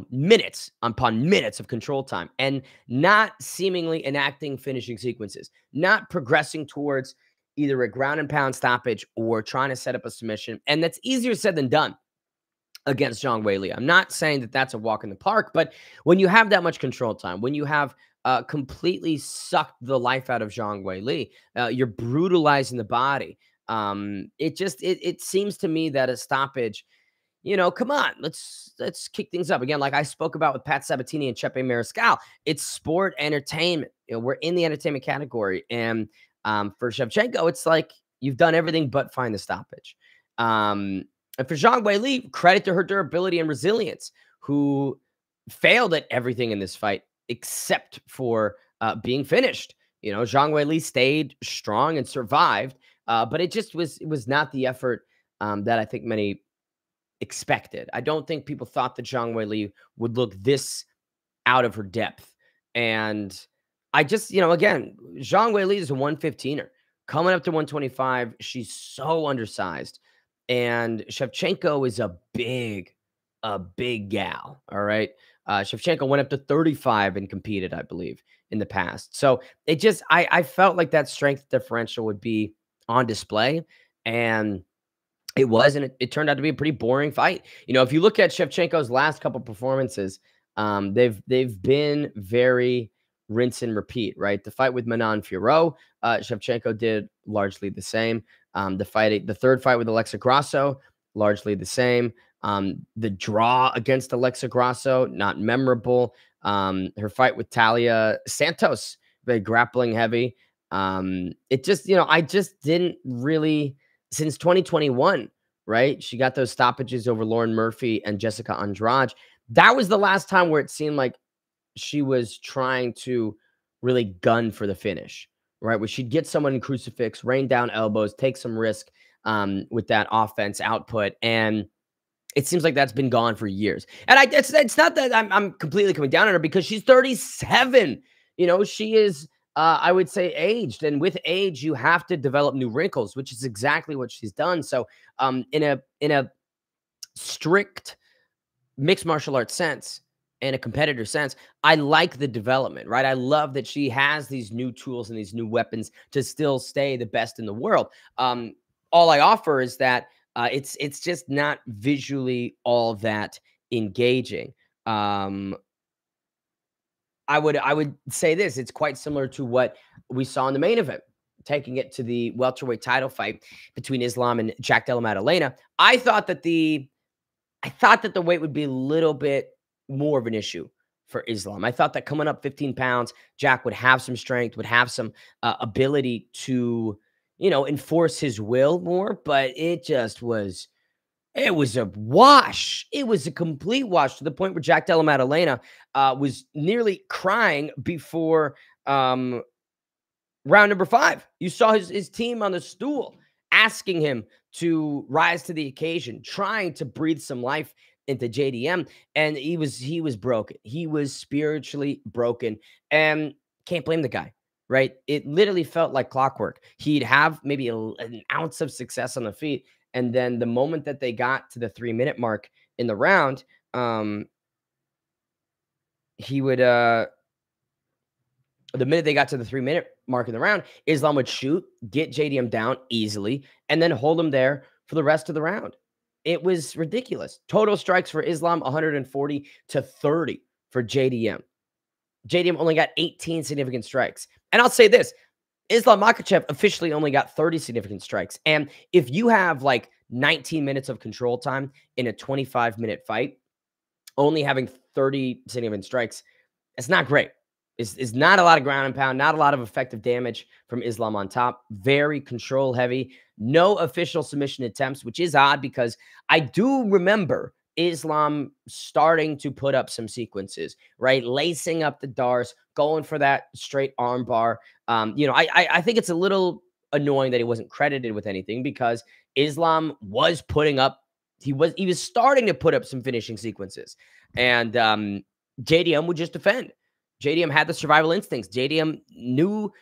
minutes upon minutes of control time and not seemingly enacting finishing sequences, not progressing towards either a ground and pound stoppage or trying to set up a submission. And that's easier said than done against Zhang Weili. I'm not saying that that's a walk in the park, but when you have that much control time, when you have completely sucked the life out of Zhang Weili, you're brutalizing the body. It seems to me that a stoppage, come on, let's kick things up again. Like I spoke about with Pat Sabatini and Chepe Mariscal, it's sport entertainment. We're in the entertainment category, and for Shevchenko, it's like you've done everything but find the stoppage. And for Zhang Weili, credit to her durability and resilience, who failed at everything in this fight except for being finished. Zhang Weili stayed strong and survived, but it was not the effort that I think many expected. I don't think people thought that Zhang Weili would look this out of her depth. And I just, again, Zhang Weili is a 115er. Coming up to 125, she's so undersized. And Shevchenko is a big gal. All right. Shevchenko went up to 35 and competed, I believe, in the past. So I felt like that strength differential would be on display. And it was, and it turned out to be a pretty boring fight. If you look at Shevchenko's last couple performances, they've been very rinse and repeat, right? The fight with Manon Fiorot, Shevchenko did largely the same. The third fight with Alexa Grasso, largely the same. The draw against Alexa Grasso, not memorable. Her fight with Talia Santos, very grappling heavy. I just didn't really, since 2021, right? She got those stoppages over Lauren Murphy and Jessica Andrade. That was the last time where it seemed like she was trying to really gun for the finish, right? Where she'd get someone in crucifix, rain down elbows, take some risk with that offense output. And it seems like that's been gone for years. And it's not that I'm completely coming down on her, because she's 37. She is, I would say, aged. And with age, you have to develop new wrinkles, which is exactly what she's done. So in a strict mixed martial arts sense and a competitor sense, I like the development, right? I love that she has these new tools and these new weapons to still stay the best in the world. All I offer is that it's just not visually all that engaging. I would say this: it's quite similar to what we saw in the main event, taking it to the welterweight title fight between Islam and Jack Della Maddalena. I thought that the weight would be a little bit more of an issue for Islam. I thought that coming up 15 pounds, Jack would have some strength, would have some ability to, enforce his will more, but it was a wash. It was a complete wash, to the point where Jack Della Maddalena was nearly crying before round number 5. You saw his team on the stool asking him to rise to the occasion, trying to breathe some life into JDM, and he was broken. He was spiritually broken, and can't blame the guy, right? It literally felt like clockwork. He'd have maybe an ounce of success on the feet, and then the moment that they got to the 3-minute mark in the round, he would the minute they got to the 3-minute mark in the round, Islam would shoot, get JDM down easily, and then hold him there for the rest of the round. It was ridiculous. Total strikes for Islam, 140 to 30 for JDM. JDM only got 18 significant strikes. And I'll say this: Islam Makhachev officially only got 30 significant strikes. And if you have like 19 minutes of control time in a 25-minute fight, only having 30 significant strikes, it's not great. Is not a lot of ground and pound, not a lot of effective damage from Islam on top. Very control heavy. No official submission attempts, which is odd, because I do remember Islam starting to put up some sequences, right? Lacing up the Dars, going for that straight arm bar. I think it's a little annoying that he wasn't credited with anything, because Islam was putting up, he was starting to put up some finishing sequences. And JDM would just defend. JDM had the survival instincts. JDM knew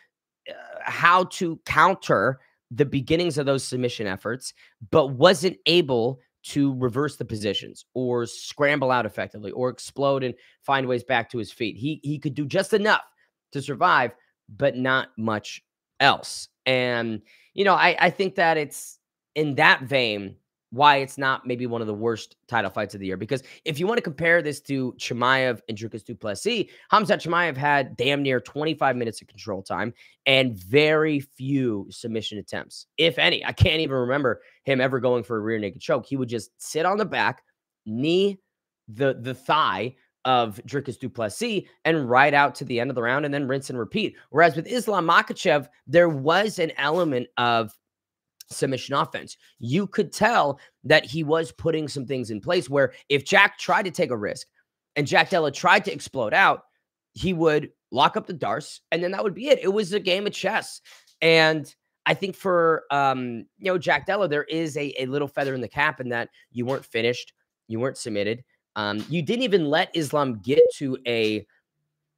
how to counter the beginnings of those submission efforts, but wasn't able to reverse the positions or scramble out effectively or explode and find ways back to his feet. He could do just enough to survive, but not much else. And, I think that it's in that vein why it's not maybe one of the worst title fights of the year. Because if you want to compare this to Chimaev and Dricus du Plessis, Hamzat Chimaev had damn near 25 minutes of control time and very few submission attempts, if any. I can't even remember him ever going for a rear naked choke. He would just sit on the back, knee the thigh of Dricus du Plessis and ride out to the end of the round and then rinse and repeat. Whereas with Islam Makhachev, there was an element of submission offense. You could tell that he was putting some things in place where if Jack tried to take a risk and Jack Della tried to explode out, he would lock up the Darce and then that would be it. It was a game of chess. And I think for Jack Della, there is a little feather in the cap in that you weren't finished, you weren't submitted. You didn't even let Islam get to a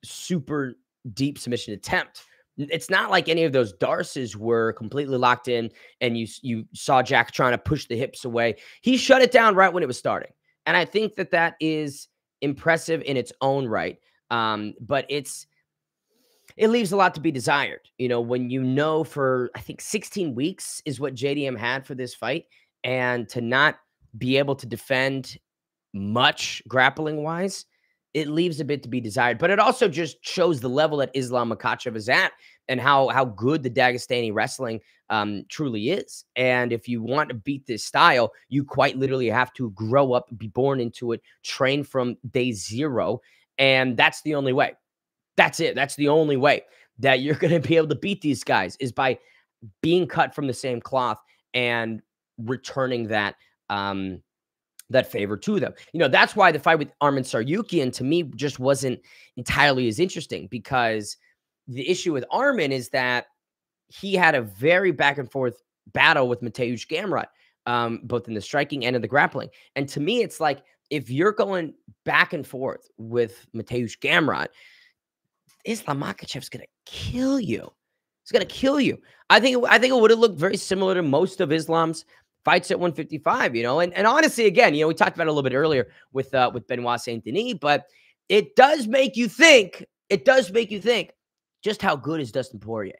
super deep submission attempt. It's not like any of those Darces were completely locked in and you saw Jack trying to push the hips away. He shut it down right when it was starting. And I think that is impressive in its own right. But it leaves a lot to be desired. When for, I think 16 weeks is what JDM had for this fight, and to not be able to defend much grappling wise, it leaves a bit to be desired. But it also just shows the level that Islam Makhachev is at and how good the Dagestani wrestling truly is. And if you want to beat this style, you quite literally have to grow up, be born into it, train from day zero. And that's the only way. That's it. That's the only way that you're going to be able to beat these guys is by being cut from the same cloth and returning that favor to them. That's why the fight with Arman Tsarukyan to me just wasn't entirely as interesting, because the issue with Arman is that he had a very back and forth battle with Mateusz Gamrot, both in the striking and in the grappling. And to me, it's like, if you're going back and forth with Mateusz Gamrot, Islam Makhachev's going to kill you. He's going to kill you. I think it would have looked very similar to most of Islam's fights at 155, and honestly, again, we talked about it a little bit earlier with Benoit Saint-Denis, but it does make you think just how good is Dustin Poirier?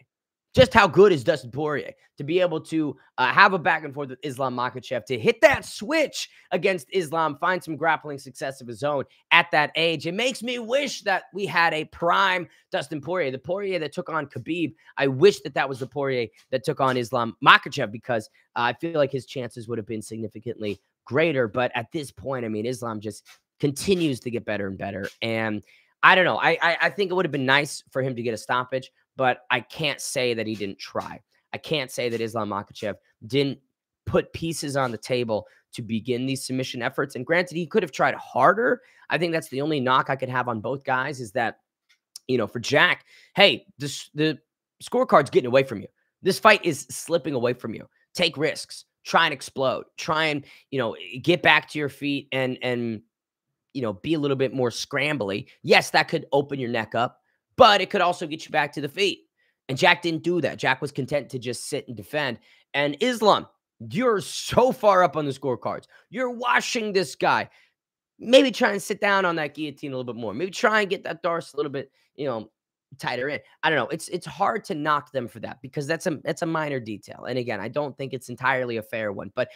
Just how good is Dustin Poirier to be able to have a back and forth with Islam Makhachev, to hit that switch against Islam, find some grappling success of his own at that age. It makes me wish that we had a prime Dustin Poirier, the Poirier that took on Khabib. I wish that was the Poirier that took on Islam Makhachev, because I feel like his chances would have been significantly greater. But at this point, I mean, Islam just continues to get better and better. And I don't know. I think it would have been nice for him to get a stoppage, but I can't say that he didn't try. I can't say that Islam Makhachev didn't put pieces on the table to begin these submission efforts. And granted, he could have tried harder. I think that's the only knock I could have on both guys, is that, for Jack, hey, the scorecard's getting away from you. This fight is slipping away from you. Take risks. Try and explode. Try and, get back to your feet and be a little bit more scrambly. Yes, that could open your neck up, but it could also get you back to the feet. And Jack didn't do that. Jack was content to just sit and defend. And Islam, you're so far up on the scorecards. You're watching this guy. Maybe try and sit down on that guillotine a little bit more. Maybe try and get that Darce a little bit, tighter in. I don't know. It's hard to knock them for that, because that's a minor detail. And again, I don't think it's entirely a fair one. But,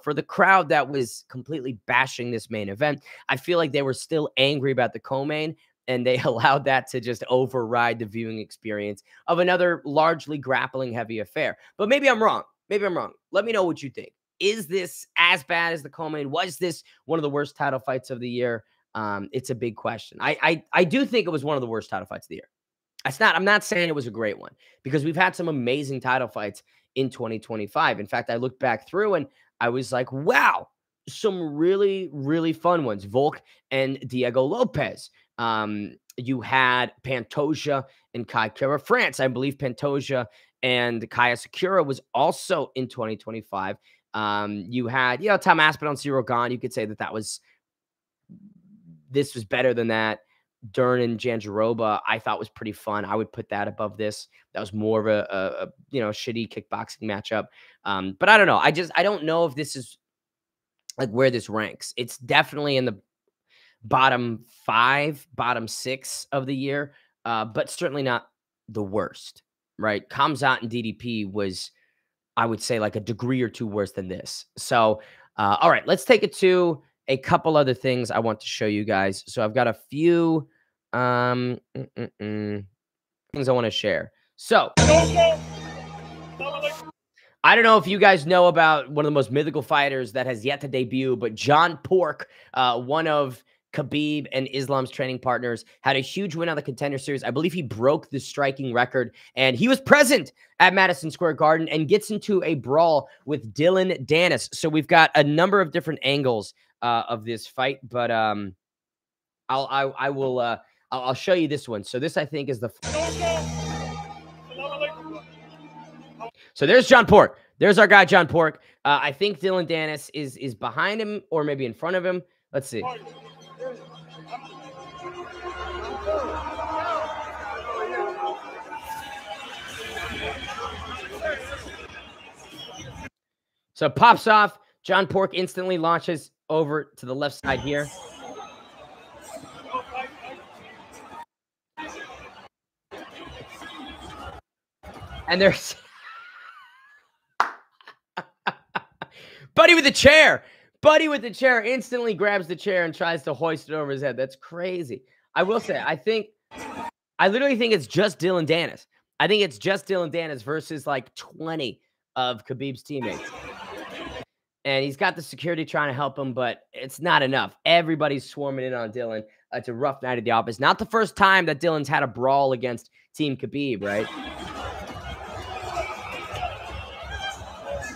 for the crowd that was completely bashing this main event, I feel like they were still angry about the co-main, and they allowed that to just override the viewing experience of another largely grappling heavy affair. But maybe I'm wrong. Let me know what you think. Is this as bad as the co-main? Was this one of the worst title fights of the year? It's a big question. I do think it was one of the worst title fights of the year. I'm not saying it was a great one, because we've had some amazing title fights in 2025. In fact, I looked back through and I was like, wow, some really, really fun ones. Volk and Diego Lopez. You had Pantoja and Kai Kara France. I believe Pantoja and Kaya Sakura was also in 2025. You had, Tom Aspinall and Cyril Gahn. You could say this was better than that. Dern and Janjaroba, I thought was pretty fun. I would put that above this. That was more of a shitty kickboxing matchup. But I don't know. I don't know if this is like where this ranks. It's definitely in the bottom 5, bottom 6 of the year, but certainly not the worst. right? Kamzat and DDP was, I would say, like a degree or two worse than this. So, all right, let's take it to a couple other things I want to show you guys. So I've got a few things I want to share. So I don't know if you guys know about one of the most mythical fighters that has yet to debut, but John Pork, one of Khabib and Islam's training partners, had a huge win on the Contender Series. I believe he broke the striking record, and he was present at Madison Square Garden and gets into a brawl with Dylan Dennis. So we've got a number of different angles of this fight, but I'll show you this one. So this, I think, is the. So there's John Pork. There's our guy, John Pork. I think Dylan Dennis is behind him or maybe in front of him. Let's see. So it pops off. John Pork instantly launches over to the left side here. And there's Buddy with the chair. Buddy with the chair instantly grabs the chair and tries to hoist it over his head. That's crazy. I will say, I literally think it's just Dylan Dennis. I think it's just Dylan Dennis versus like 20 of Khabib's teammates. And he's got the security trying to help him, but it's not enough. Everybody's swarming in on Dylan. It's a rough night at the office. Not the first time that Dylan's had a brawl against Team Khabib, right?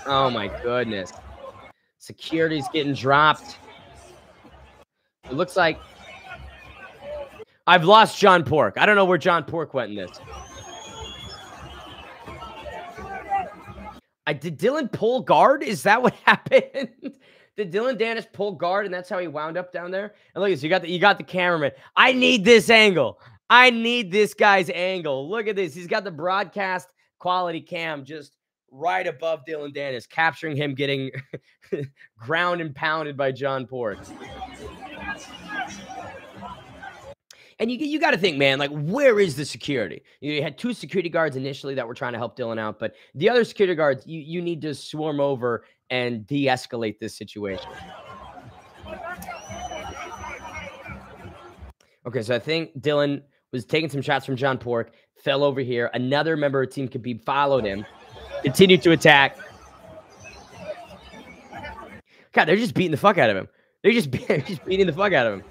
Oh, my goodness. Security's getting dropped. It looks like I've lost John Pork. I don't know where John Pork went in this. Did Dylan pull guard? Is that what happened? Did Dylan Dennis pull guard and that's how he wound up down there? And look at this. You got the cameraman. I need this angle. I need this guy's angle. Look at this. He's got the broadcast quality cam just right above Dylan Dennis, capturing him getting ground and pounded by John Pork. And you got to think, man, like, where is the security? You had 2 security guards initially that were trying to help Dylan out, but the other security guards, you need to swarm over and de-escalate this situation. Okay, so I think Dylan was taking some shots from John Pork, fell over here. Another member of Team Khabib followed him, continued to attack. God, they're just beating the fuck out of him. They're just beating the fuck out of him.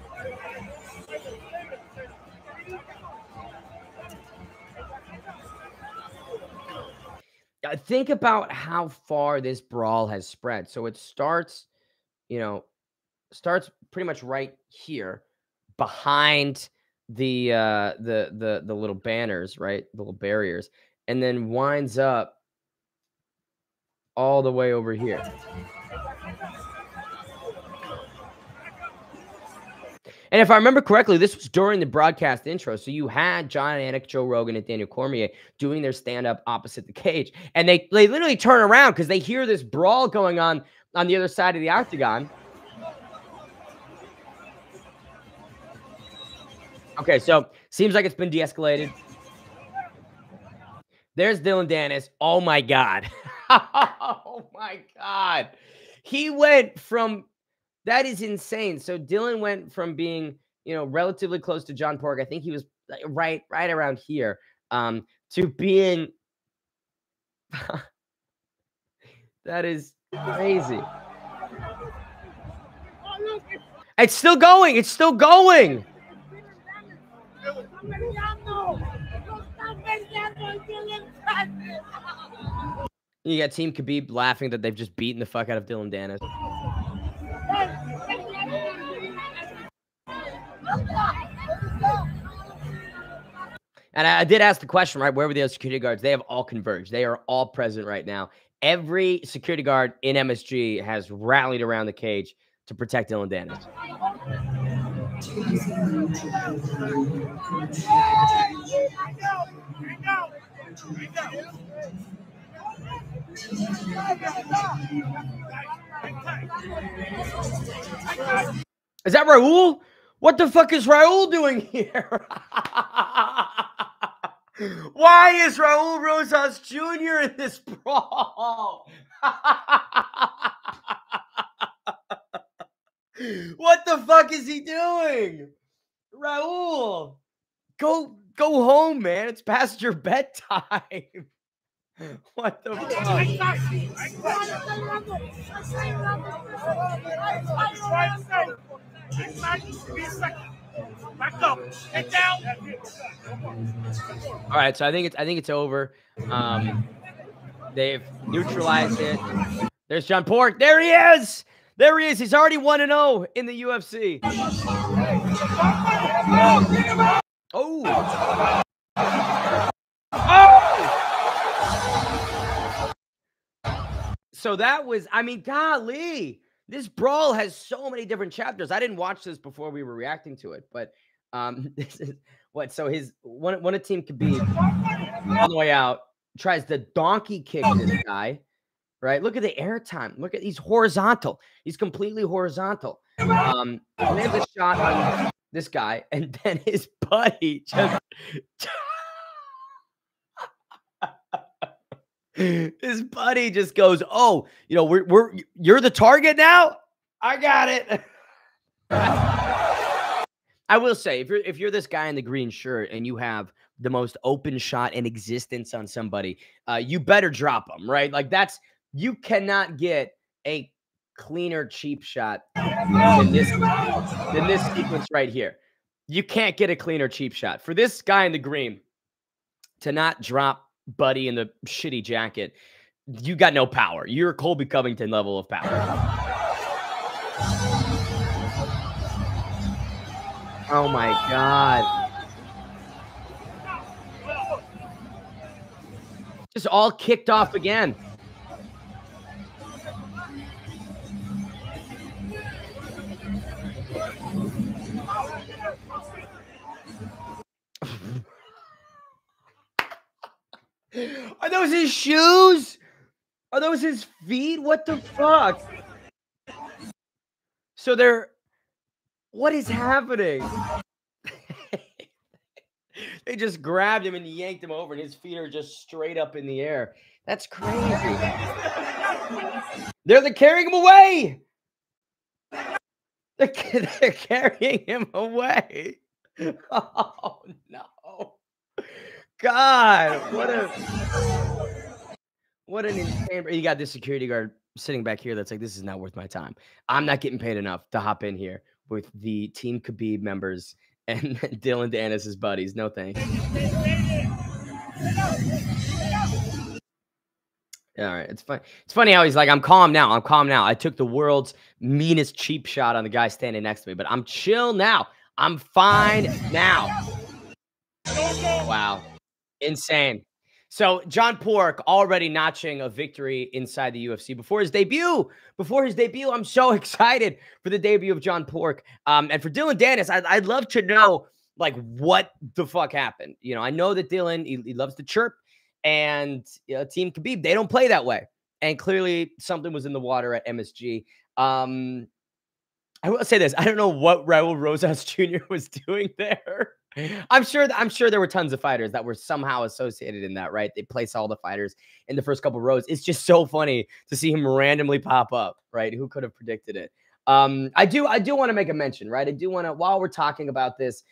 Think about how far this brawl has spread. So it starts pretty much right here behind the little banners, right? The little barriers, and then winds up all the way over here. And if I remember correctly, this was during the broadcast intro. So you had John Anik, Joe Rogan, and Daniel Cormier doing their stand-up opposite the cage. And they literally turn around because they hear this brawl going on the other side of the octagon. Okay, so seems like it's been de-escalated. There's Dylan Dennis. Oh, my God. Oh, my God. He went from... That is insane. So Dylan went from being, relatively close to John Pork. I think he was right around here, to being. That is crazy. It's still going. It's still going. You got Team Khabib laughing that they've just beaten the fuck out of Dylan Dennis. And I did ask the question, right? Where were the other security guards? They have all converged. They are all present right now. Every security guard in MSG has rallied around the cage to protect Dylan Dennis. Is that Raul? What the fuck is Raul doing here? Why is Raul Rosas Jr. in this brawl? What the fuck is he doing? Raul, go home, man. It's past your bedtime. What the fuck? All right, so I think it's over. They've neutralized it. There's John Pork. There he is. There he is. He's already 1-0 in the UFC. Oh. Oh. So that was, I mean, golly. This brawl has so many different chapters. I didn't watch this before we were reacting to it, but this is what, so his one a team could be on the way out, tries to donkey kick this guy, right? Look at the air time. Look at, he's horizontal. He's completely horizontal. Lands a shot on this guy, and then his buddy just his buddy just goes, "Oh, you know, you're the target now. I got it." I will say, if you're this guy in the green shirt and you have the most open shot in existence on somebody, you better drop them, right? Like you cannot get a cleaner cheap shot than this sequence right here. You can't get a cleaner cheap shot for this guy in the green to not drop buddy in the shitty jacket. You got no power. You're Colby Covington level of power. Oh my God. Just all kicked off again. Are those his shoes? Are those his feet? What the fuck? So what is happening? They just grabbed him and yanked him over, and his feet are just straight up in the air. That's crazy. They're carrying him away. They're carrying him away. Oh, no. God, what an insane. You got this security guard sitting back here that's like, this is not worth my time. I'm not getting paid enough to hop in here with the Team Khabib members and Dylan Dennis's buddies. No thanks. All right, it's fun. It's funny how he's like, I'm calm now. I'm calm now. I took the world's meanest cheap shot on the guy standing next to me, but I'm chill now. I'm fine now. Wow. Insane. So John Pork already notching a victory inside the UFC before his debut. I'm so excited for the debut of John Pork. And for Dylan Dennis, I'd love to know, like, what the fuck happened. You know, I know that Dylan, he loves to chirp, and Team Khabib, they don't play that way. And clearly something was in the water at MSG. I will say this. I don't know what Raul Rosas Jr. was doing there. I'm sure there were tons of fighters that were somehow associated in that, right? They place all the fighters in the first couple rows. It's just so funny to see him randomly pop up, right? Who could have predicted it? I do want to make a mention, right? I do want to, while we're talking about this,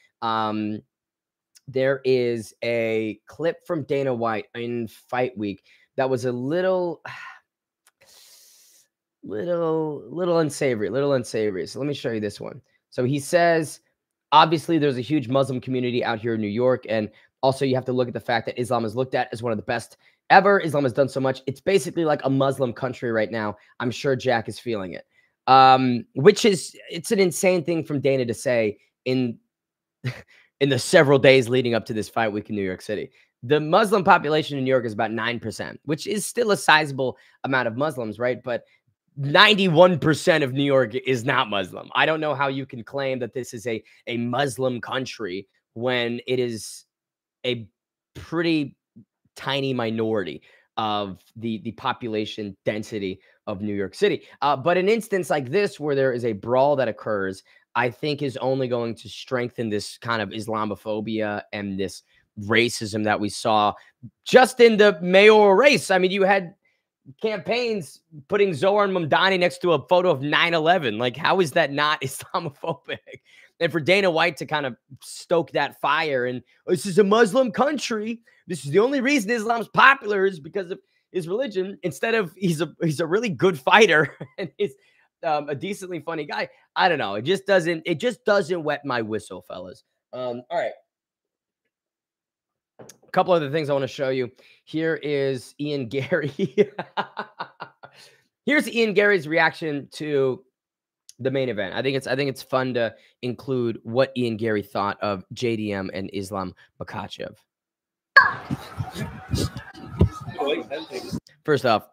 there is a clip from Dana White in Fight Week that was a little unsavory. So let me show you this one. So he says, obviously, there's a huge Muslim community out here in New York. And also, you have to look at the fact that Islam is looked at as one of the best ever. Islam has done so much. It's basically like a Muslim country right now. I'm sure Jack is feeling it. It's an insane thing from Dana to say in the several days leading up to this fight week in New York City. The Muslim population in New York is about 9%, which is still a sizable amount of Muslims, right? But 91% of New York is not Muslim. I don't know how you can claim that this is a Muslim country when it is a pretty tiny minority of the population density of New York City. But an instance like this, where there is a brawl that occurs, I think is only going to strengthen this kind of Islamophobia and this racism that we saw just in the mayoral race. I mean, you had campaigns putting Zohar Mamdani next to a photo of 9/11. Like, how is that not Islamophobic? And for Dana White to kind of stoke that fire, and this is a Muslim country, this is the only reason Islam's popular is because of his religion, instead of he's a really good fighter and he's a decently funny guy. I don't know. It just doesn't wet my whistle, fellas. All right. A couple other things I want to show you. Here is Ian Gary. Here's Ian Gary's reaction to the main event. I think it's fun to include what Ian Gary thought of JDM and Islam Makhachev. First off,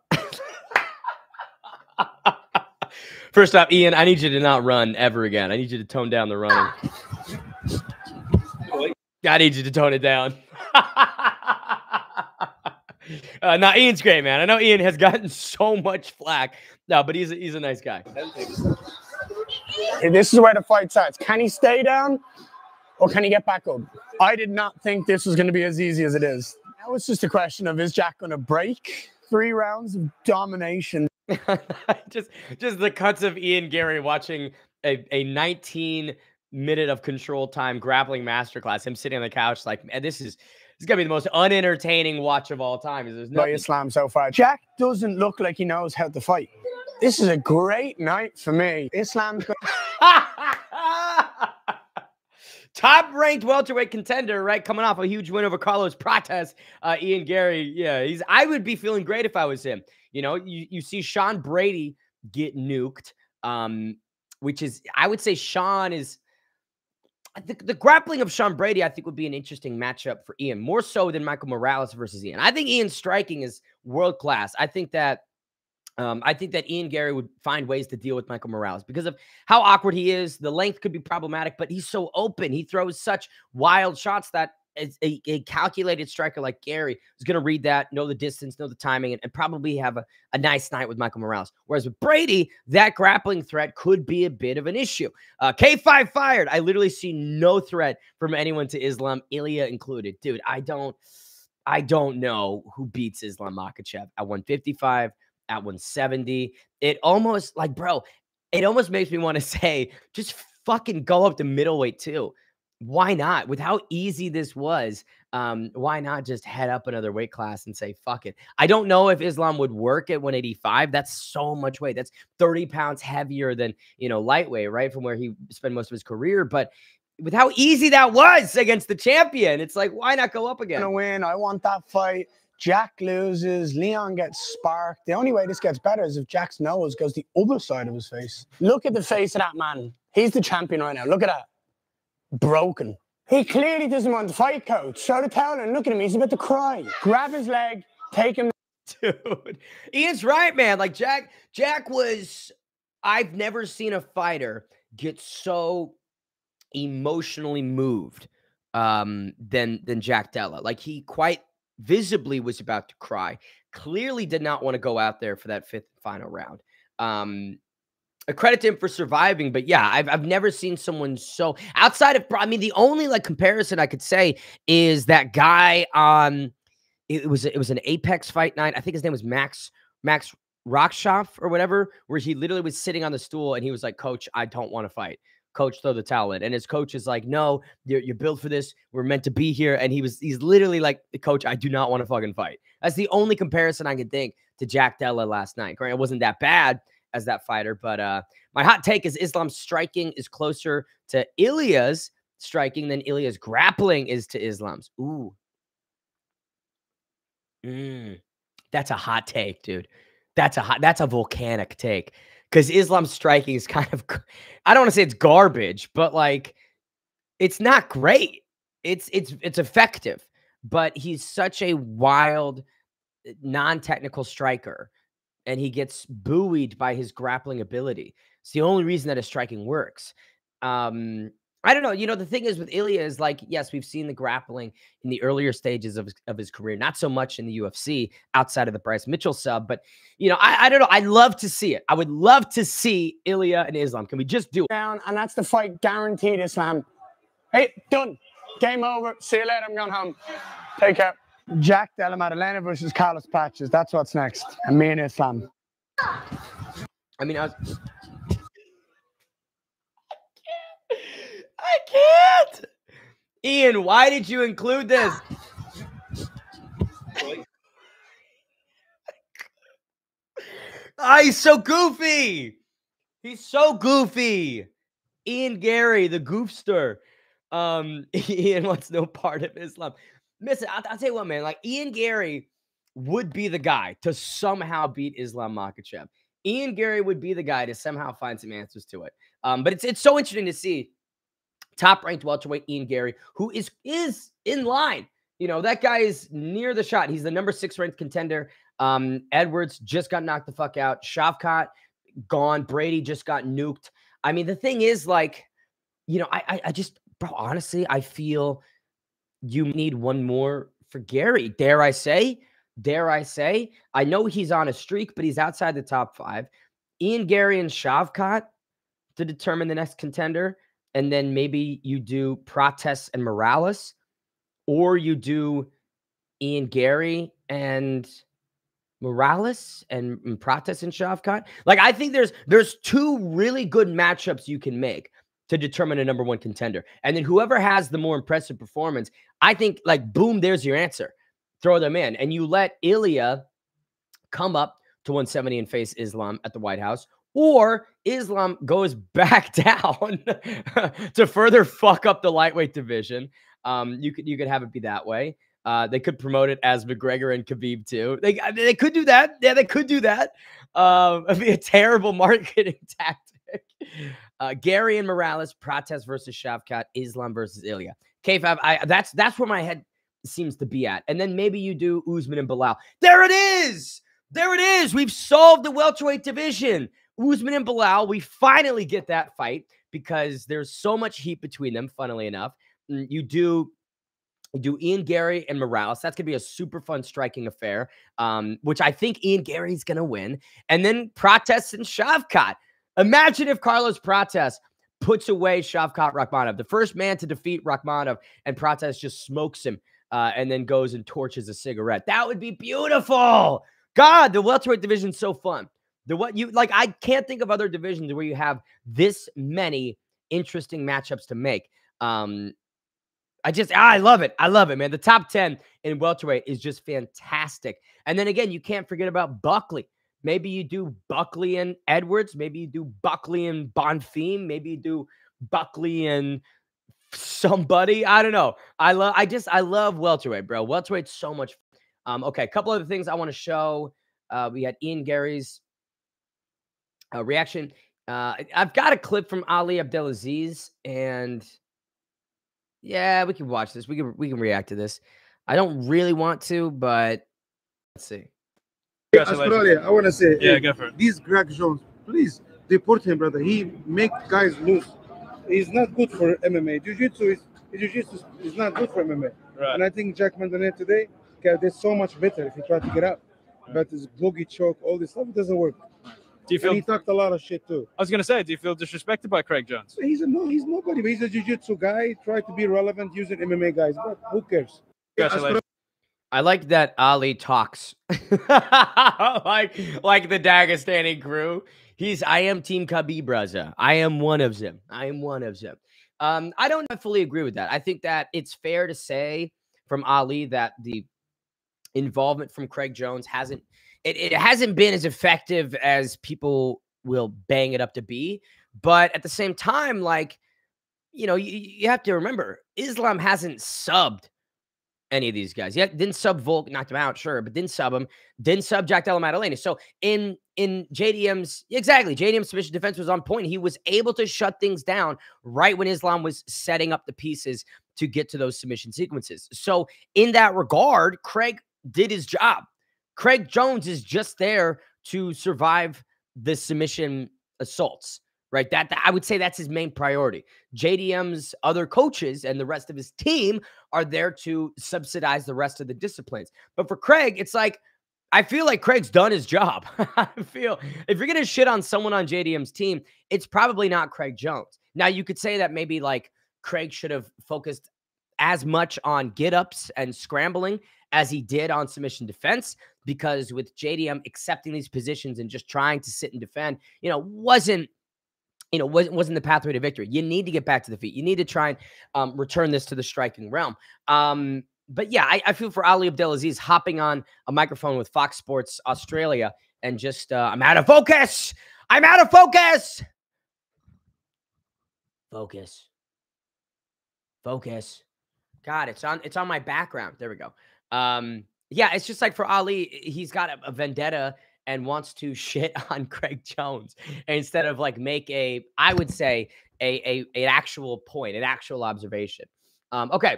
Ian, I need you to not run ever again. I need you to tone down the running. I need you to tone it down. No, Ian's great, man. I know Ian has gotten so much flack. No, but he's a nice guy. This is where the fight starts. Can he stay down or can he get back up? I did not think this was going to be as easy as it is. Now it's just a question of, is Jack going to break 3 rounds of domination? just the cuts of Ian Gary watching a 19-minute of control time grappling masterclass. Him sitting on the couch like, man, this is going to be the most unentertaining watch of all time. There's by Islam so far. Jack doesn't look like he knows how to fight. This is a great night for me. Islam's top-ranked welterweight contender, right? Coming off a huge win over Carlos Prates. Ian Gary, yeah, I would be feeling great if I was him. You know, you see Sean Brady get nuked, which is, I would say Sean is, the grappling of Sean Brady, I think, would be an interesting matchup for Ian, more so than Michael Morales versus Ian. I think Ian's striking is world-class. I think that Ian Gary would find ways to deal with Michael Morales because of how awkward he is. The length could be problematic, but he's so open. He throws such wild shots that a calculated striker like Gary is going to read that, know the distance, know the timing, and probably have a nice night with Michael Morales. Whereas with Brady, that grappling threat could be a bit of an issue. K5 fired. I literally see no threat from anyone to Islam, Ilya included. Dude, I don't know who beats Islam Makhachev at 155. At 170, it almost like, bro, it almost makes me want to say, just fucking go up to middleweight too. Why not? With how easy this was, why not just head up another weight class and say, fuck it? I don't know if Islam would work at 185. That's so much weight. That's 30 pounds heavier than, you know, lightweight, right? From where he spent most of his career. But with how easy that was against the champion, it's like, why not go up again? I'm gonna win. I want that fight. Jack loses, Leon gets sparked. The only way this gets better is if Jack's nose goes the other side of his face. Look at the face of that man. He's the champion right now. Look at that. Broken. He clearly doesn't want to fight, coach. Throw the towel and look at him. He's about to cry. Grab his leg, take him. Dude, Ian's right, man. Like Jack was, I've never seen a fighter get so emotionally moved than Jack Della. Like, he quite visibly was about to cry, clearly did not want to go out there for that 5th final round. A credit to him for surviving, but yeah, I've never seen someone so outside of, I mean, the only like comparison I could say is that guy on, it was an Apex fight night. I think his name was Max Rockshoff or whatever, where he literally was sitting on the stool and he was like, coach, I don't want to fight. Coach, throw the towel in. And his coach is like, no, you're built for this. We're meant to be here. And he's literally like, coach, I do not want to fucking fight. That's the only comparison I can think to Jack Della last night. Granted, it wasn't that bad as that fighter, but my hot take is Islam's striking is closer to Ilya's striking than Ilya's grappling is to Islam's. Ooh. That's a hot take, dude. That's a volcanic take. Because Islam's striking is kind of, I don't want to say it's garbage, but like, it's not great. It's effective, but he's such a wild, non-technical striker, and he gets buoyed by his grappling ability. It's the only reason that his striking works. I don't know. You know, the thing is with Ilya is like, yes, we've seen the grappling in the earlier stages of his career, not so much in the UFC outside of the Bryce Mitchell sub, but you know, I don't know. I'd love to see it. I would love to see Ilya and Islam. Can we just do it? Down, and that's the fight guaranteed, Islam. Hey, done. Game over. See you later. I'm going home. Take care. Jack Della Maddalena versus Carlos Patches. That's what's next. And me and Islam. I mean, I can't. Ian, why did you include this? He's so goofy. He's so goofy. Ian Gary, the goofster. Ian wants no part of Islam. Listen, I'll tell you what, man. Like, Ian Gary would be the guy to somehow beat Islam Makhachev. Ian Gary would be the guy to somehow find some answers to it. But it's so interesting to see top-ranked welterweight Ian Gary, who is in line. You know, that guy is near the shot. He's the number 6 ranked contender. Edwards just got knocked the fuck out. Shavkat gone. Brady just got nuked. I mean, the thing is, like, you know, I just, bro, honestly, I feel you need one more for Gary. Dare I say? I know he's on a streak, but he's outside the top 5. Ian Gary and Shavkat to determine the next contender. And then maybe you do Prates and Morales, or you do Ian Gary and Morales and Prates and Shavkat. Like, I think there's 2 really good matchups you can make to determine a number 1 contender. And then whoever has the more impressive performance, I think, like, boom, there's your answer. Throw them in. And you let Ilya come up to 170 and face Islam at the White House, or Islam goes back down to further fuck up the lightweight division. You could have it be that way. They could promote it as McGregor and Khabib too. They could do that. Yeah, they could do that. It'd be a terrible marketing tactic. Gary and Morales, Prates versus Shavkat, Islam versus Ilya. K5, that's where my head seems to be at. And then maybe you do Usman and Bilal. There it is. There it is. We've solved the welterweight division. Usman and Bilal, we finally get that fight because there's so much heat between them, funnily enough. You do Ian Gary and Morales. That's going to be a super fun striking affair, which I think Ian Gary's going to win. And then Prates and Shavkat. Imagine if Carlos Prates puts away Shavkat Rakhmonov, the first man to defeat Rakhmonov, and Prates just smokes him and then goes and torches a cigarette. That would be beautiful. God, the welterweight division's so fun. I can't think of other divisions where you have this many interesting matchups to make. I love it. I love it, man. The top 10 in welterweight is just fantastic. And then again, you can't forget about Buckley. Maybe you do Buckley and Edwards. Maybe you do Buckley and Bonfim. Maybe you do Buckley and somebody. I don't know. I love welterweight, bro. Welterweight's so much fun. Okay, a couple other things I want to show. We had Ian Gary's reaction. I've got a clip from Ali Abdelaziz, and yeah, we can watch this. We can react to this. I don't really want to, but let's see. Australia, I want to say, yeah, go for it. This Greg Jones, please deport him, brother. He make guys lose. He's not good for MMA. Jiu-Jitsu is not good for MMA. Right. And I think Jack Mandane today did so much better if he tried to get up. But his boogie choke, all this stuff, it doesn't work. Do you feel? And he talked a lot of shit too. I was gonna say, do you feel disrespected by Craig Jones? He's nobody. But he's a jiu-jitsu guy. Tried to be relevant using MMA guys, but who cares? Congratulations. I like that Ali talks like the Dagestani crew. I am Team Khabib, brother. I am one of them. I don't fully agree with that. I think that it's fair to say from Ali that the involvement from Craig Jones hasn't been as effective as people will bang it up to be. But at the same time, like, you know, you have to remember, Islam hasn't subbed any of these guys. Yeah, didn't sub Volk, knocked him out, sure, but didn't sub him. Didn't sub Jack Della Maddalena. So in JDM's submission defense was on point. He was able to shut things down right when Islam was setting up the pieces to get to those submission sequences. So in that regard, Craig did his job. Craig Jones is just there to survive the submission assaults, right? That I would say that's his main priority. JDM's other coaches and the rest of his team are there to subsidize the rest of the disciplines. But for Craig, it's like, I feel like Craig's done his job. I feel if you're going to shit on someone on JDM's team, it's probably not Craig Jones. Now, you could say that maybe like Craig should have focused as much on get-ups and scrambling as he did on submission defense, because with JDM accepting these positions and just trying to sit and defend, wasn't the pathway to victory. You need to get back to the feet. You need to try and return this to the striking realm. But yeah, I feel for Ali Abdelaziz hopping on a microphone with Fox Sports Australia and just, I'm out of focus. I'm out of focus. Focus. God, it's on my background. There we go. Yeah, it's just like for Ali, he's got a vendetta and wants to shit on Craig Jones instead of like make I would say an actual point, an actual observation. Okay.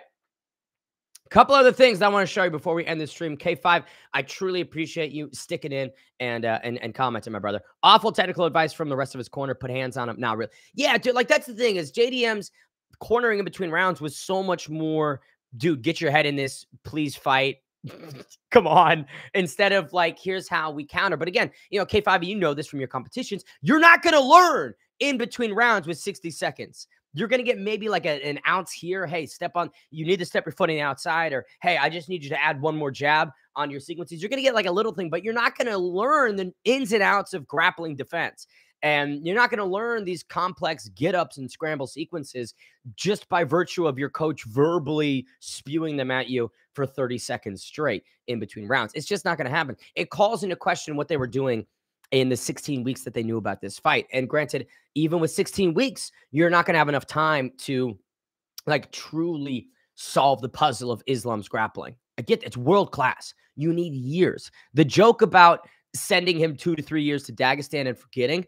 A couple other things that I want to show you before we end this stream. K5, I truly appreciate you sticking in and commenting, my brother. Awful technical advice from the rest of his corner. Put hands on him. Now, really. Yeah, dude, like that's the thing is JDM's cornering in between rounds was so much more, dude, get your head in this, please fight. Come on. Instead of like, here's how we counter. But again, K5, you know this from your competitions. You're not going to learn in between rounds with 60 seconds. You're going to get maybe like an ounce here. Hey, you need to step your foot on the outside, or hey, I just need you to add one more jab on your sequences. You're going to get like a little thing, but you're not going to learn the ins and outs of grappling defense. And you're not going to learn these complex get-ups and scramble sequences just by virtue of your coach verbally spewing them at you for 30 seconds straight in between rounds. It's just not going to happen. It calls into question what they were doing in the 16 weeks that they knew about this fight. And granted, even with 16 weeks, you're not going to have enough time to like truly solve the puzzle of Islam's grappling. I get it's world class. You need years. The joke about sending him 2 to 3 years to Dagestan and forgetting,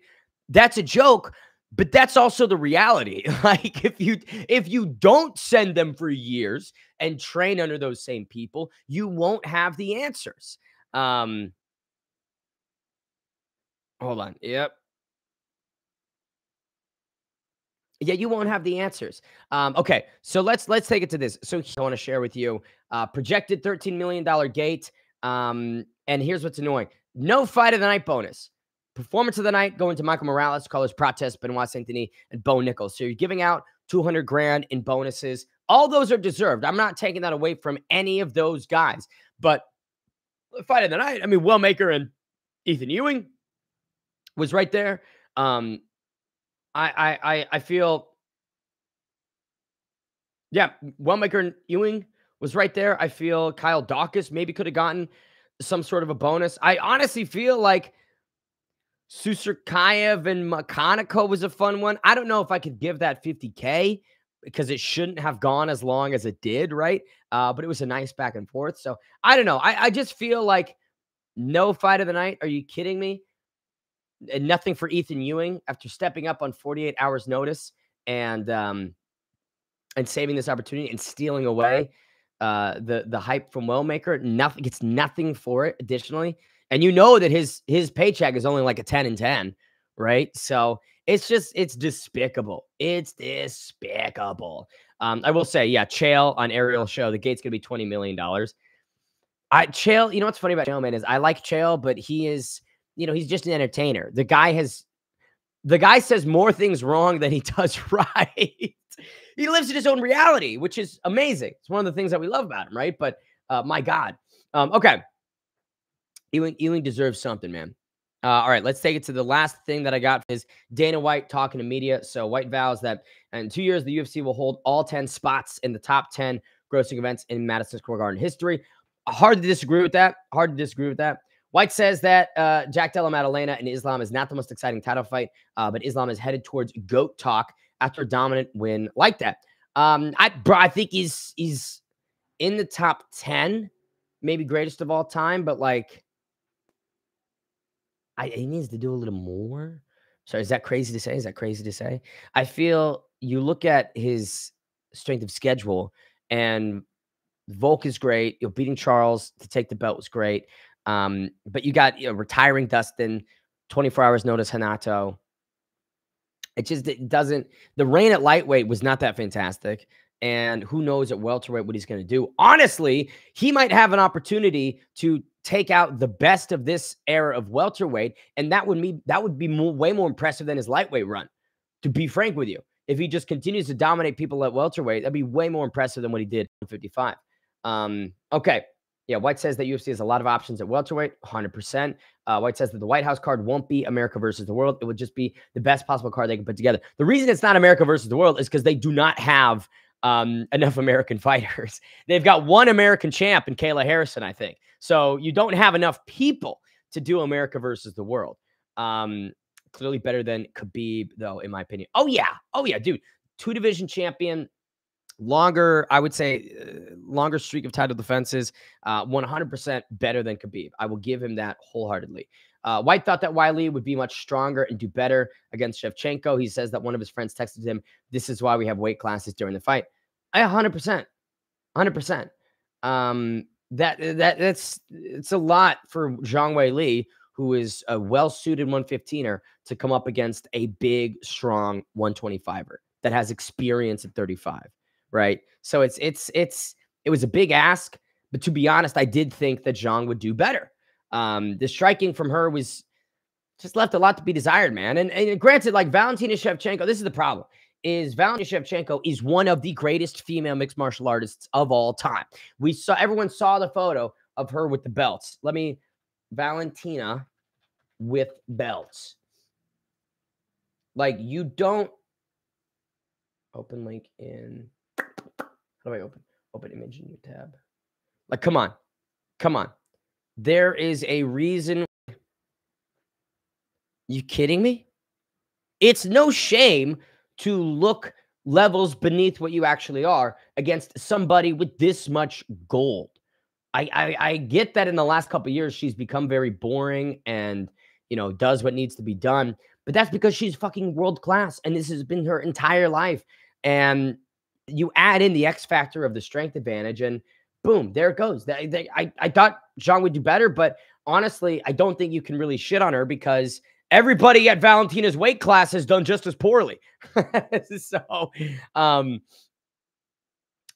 that's a joke, but that's also the reality. Like if you don't send them for years and train under those same people, you won't have the answers. Hold on. Yep. Yeah, you won't have the answers. Okay, so let's take it to this. So I want to share with you projected $13 million gate. And here's what's annoying. No fight of the night bonus. Performance of the night going to Michael Morales, Carlos Prates, Benoit Saint-Denis, and Bo Nichols. So you're giving out 200 grand in bonuses. All those are deserved. I'm not taking that away from any of those guys. But fight of the night, I mean, Wellmaker and Ethan Ewing was right there. I feel, yeah, Wellmaker and Ewing was right there. I feel Kyle Dawkins maybe could have gotten some sort of a bonus. I honestly feel like Susurkayev and Makaniko was a fun one. I don't know if I could give that 50K because it shouldn't have gone as long as it did, right? But it was a nice back and forth. So I don't know. I just feel like no fight of the night. Are you kidding me? And nothing for Ethan Ewing after stepping up on 48 hours notice and saving this opportunity and stealing away the hype from Wellmaker. Nothing, gets nothing for it additionally. And you know that his paycheck is only like a 10 and 10, right? So it's despicable. It's despicable. I will say, yeah, Chael on Ariel's show, the gate's gonna be $20 million. Chael, you know what's funny about Chael, man, is I like Chael, but he is, he's just an entertainer. The guy says more things wrong than he does right. He lives in his own reality, which is amazing. It's one of the things that we love about him, right? But my God. Okay. Ewing deserves something, man. All right, let's take it to the last thing that I got is Dana White talking to media. So White vows that in 2 years, the UFC will hold all 10 spots in the top 10 grossing events in Madison Square Garden history. Hard to disagree with that. White says that Jack Della Maddalena and Islam is not the most exciting title fight, but Islam is headed towards GOAT talk after a dominant win like that. I think he's in the top 10, maybe greatest of all time, but like, he needs to do a little more. Sorry, is that crazy to say? I feel you look at his strength of schedule, and Volk is great. Beating Charles to take the belt was great. But you got retiring Dustin, 24 hours notice Hanato. It doesn't. The reign at lightweight was not that fantastic. And who knows at welterweight what he's going to do. Honestly, he might have an opportunity to take out the best of this era of welterweight, and that would be way more impressive than his lightweight run, to be frank with you. if he just continues to dominate people at welterweight, that'd be way more impressive than what he did at 55. Okay. Yeah, White says that UFC has a lot of options at welterweight, 100%. White says that the White House card won't be America versus the world. It would just be the best possible card they can put together. The reason it's not America versus the world is because they do not have enough American fighters. They've got one American champ in Kayla Harrison, I think. So you don't have enough people to do America versus the world. Clearly better than Khabib, though, in my opinion. Oh, yeah, dude. 2-division champion. Longer, I would say, longer streak of title defenses, 100% better than Khabib. I will give him that wholeheartedly. White thought that Wiley would be much stronger and do better against Shevchenko. He says that one of his friends texted him, "This is why we have weight classes during the fight." 100%. 100%. It's a lot for Zhang Weili, who is a well-suited 115er, to come up against a big, strong 125er that has experience at 35. Right. So it was a big ask, but to be honest, I did think that Zhang would do better. The striking from her was just left a lot to be desired, man. And granted, like Valentina Shevchenko, this is the problem, is Valentina Shevchenko is one of the greatest female mixed martial artists of all time. Everyone saw the photo of her with the belts. Valentina with belts. Like, you don't open link in. How do I open image in your tab? Like, come on. There is a reason. You kidding me? It's no shame to look levels beneath what you actually are against somebody with this much gold. I get that in the last couple of years, she's become very boring and, does what needs to be done. But that's because she's fucking world class. And this has been her entire life. And you add in the X factor of the strength advantage, and boom, there it goes. I thought Zhang would do better, but honestly, I don't think you can really shit on her because everybody at Valentina's weight class has done just as poorly. So,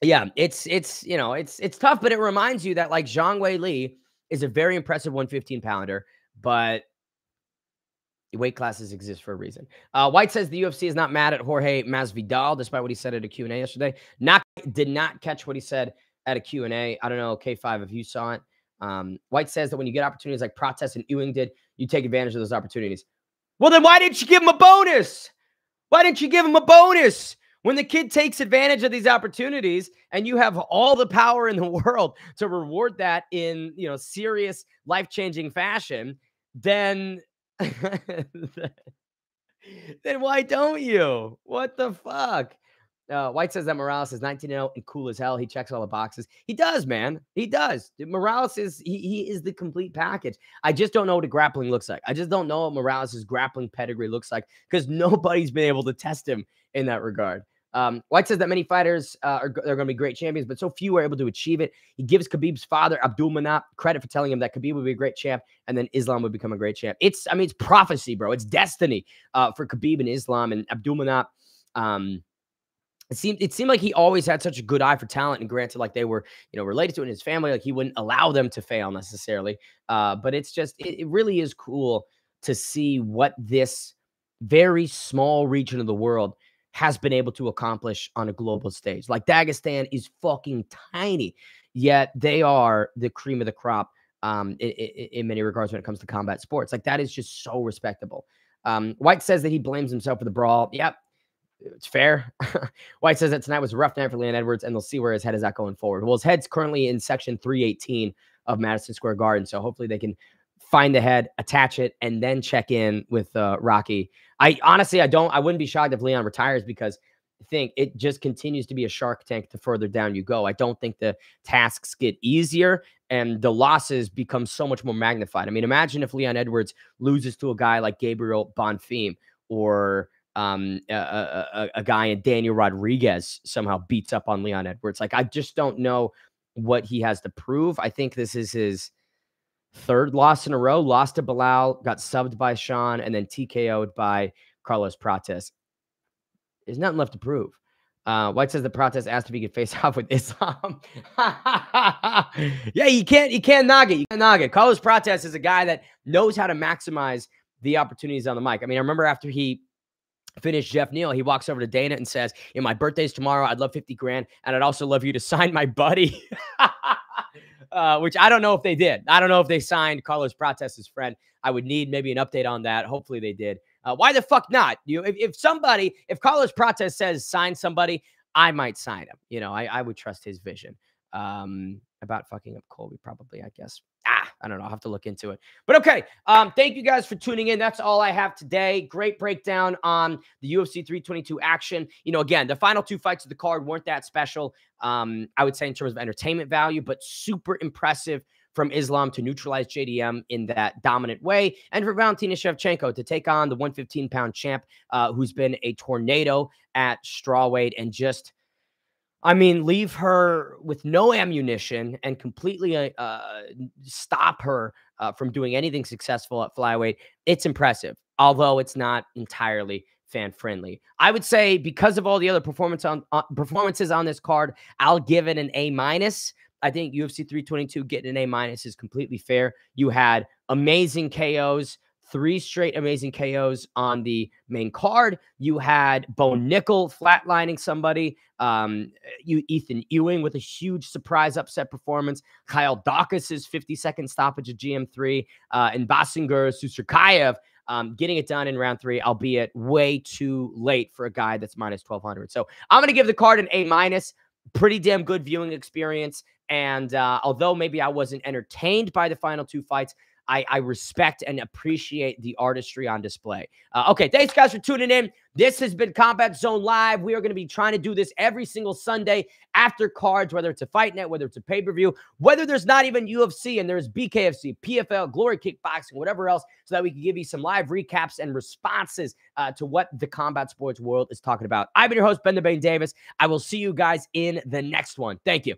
yeah, it's tough, but it reminds you that like Zhang Weili is a very impressive 115 pounder, but weight classes exist for a reason. White says the UFC is not mad at Jorge Masvidal, despite what he said at a Q&A yesterday. Did not catch what he said at a Q&A. I don't know, K5, if you saw it. White says that when you get opportunities like Protest and Ewing did, you take advantage of those opportunities. Well, then why didn't you give him a bonus? Why didn't you give him a bonus? When the kid takes advantage of these opportunities and you have all the power in the world to reward that in, serious life-changing fashion, then then why don't you? What the fuck? White says that Morales is 19-0 and cool as hell. He checks all the boxes. He does, man. He does. Morales is he is the complete package. I just don't know what a grappling looks like. I just don't know what Morales' grappling pedigree looks like because nobody's been able to test him in that regard. White says that many fighters they're going to be great champions, but so few are able to achieve it. He gives Khabib's father, Abdulmanap, credit for telling him that Khabib would be a great champ and then Islam would become a great champ. It's prophecy, bro. It's destiny for Khabib and Islam and Abdulmanap. It seemed like he always had such a good eye for talent, and granted, like they were, related to it in his family, like he wouldn't allow them to fail necessarily. But it's just, it really is cool to see what this very small region of the world has been able to accomplish on a global stage. Like Dagestan is fucking tiny, yet they are the cream of the crop in many regards when it comes to combat sports. Like that is just so respectable. White says that he blames himself for the brawl. Yep. It's fair. White says that tonight was a rough night for Leon Edwards, and they'll see where his head is at going forward. Well, his head's currently in section 318 of Madison Square Garden, so hopefully they can find the head, attach it, and then check in with Rocky. I wouldn't be shocked if Leon retires because I think it just continues to be a shark tank the further down you go. I don't think the tasks get easier and the losses become so much more magnified. I mean, imagine if Leon Edwards loses to a guy like Gabriel Bonfim or a guy in Daniel Rodriguez somehow beats up on Leon Edwards. Like, I just don't know what he has to prove. I think this is his third loss in a row. Lost to Bilal, got subbed by Sean, and then TKO'd by Carlos Prates. There's nothing left to prove. White says the Prates asked if he could face off with Islam. Yeah, you can't knock it. You can't knock it. Carlos Prates is a guy that knows how to maximize the opportunities on the mic. I mean, I remember after he Finish Jeff Neal. He walks over to Dana and says, my birthday's tomorrow. I'd love 50 grand. And I'd also love you to sign my buddy. Which I don't know if they did. I don't know if they signed Carlos Prates' friend. I would need maybe an update on that. Hopefully they did. Why the fuck not? If Carlos Prates says sign somebody, I might sign him. I would trust his vision. About fucking up Colby, probably, I guess. I don't know. I'll have to look into it. But okay. Thank you guys for tuning in. That's all I have today. Great breakdown on the UFC 322 action. Again, the final 2 fights of the card weren't that special. I would say in terms of entertainment value, but super impressive from Islam to neutralize JDM in that dominant way, and for Valentina Shevchenko to take on the 115-pound champ, who's been a tornado at strawweight, and just, leave her with no ammunition and completely stop her from doing anything successful at flyweight. It's impressive, although it's not entirely fan-friendly. I would say because of all the other performances on this card, I'll give it an A-. I think UFC 322 getting an A- is completely fair. You had amazing KOs, 3 straight amazing KOs on the main card. You had Bo Nickel flatlining somebody. Ethan Ewing with a huge surprise upset performance. Kyle Dawkins' 50-second stoppage of GM3. And Basinger Susurkayev getting it done in round 3, albeit way too late for a guy that's minus 1,200. So I'm going to give the card an A-. Pretty damn good viewing experience. And although maybe I wasn't entertained by the final 2 fights, I respect and appreciate the artistry on display. Okay, thanks, guys, for tuning in. This has been Combat Zone Live. We are going to be trying to do this every single Sunday after cards, whether it's a Fight Net, whether it's a pay-per-view, whether there's not even UFC and there's BKFC, PFL, Glory Kickboxing, whatever else, so that we can give you some live recaps and responses to what the combat sports world is talking about. I've been your host, Ben the Bane Davis. I will see you guys in the next one. Thank you.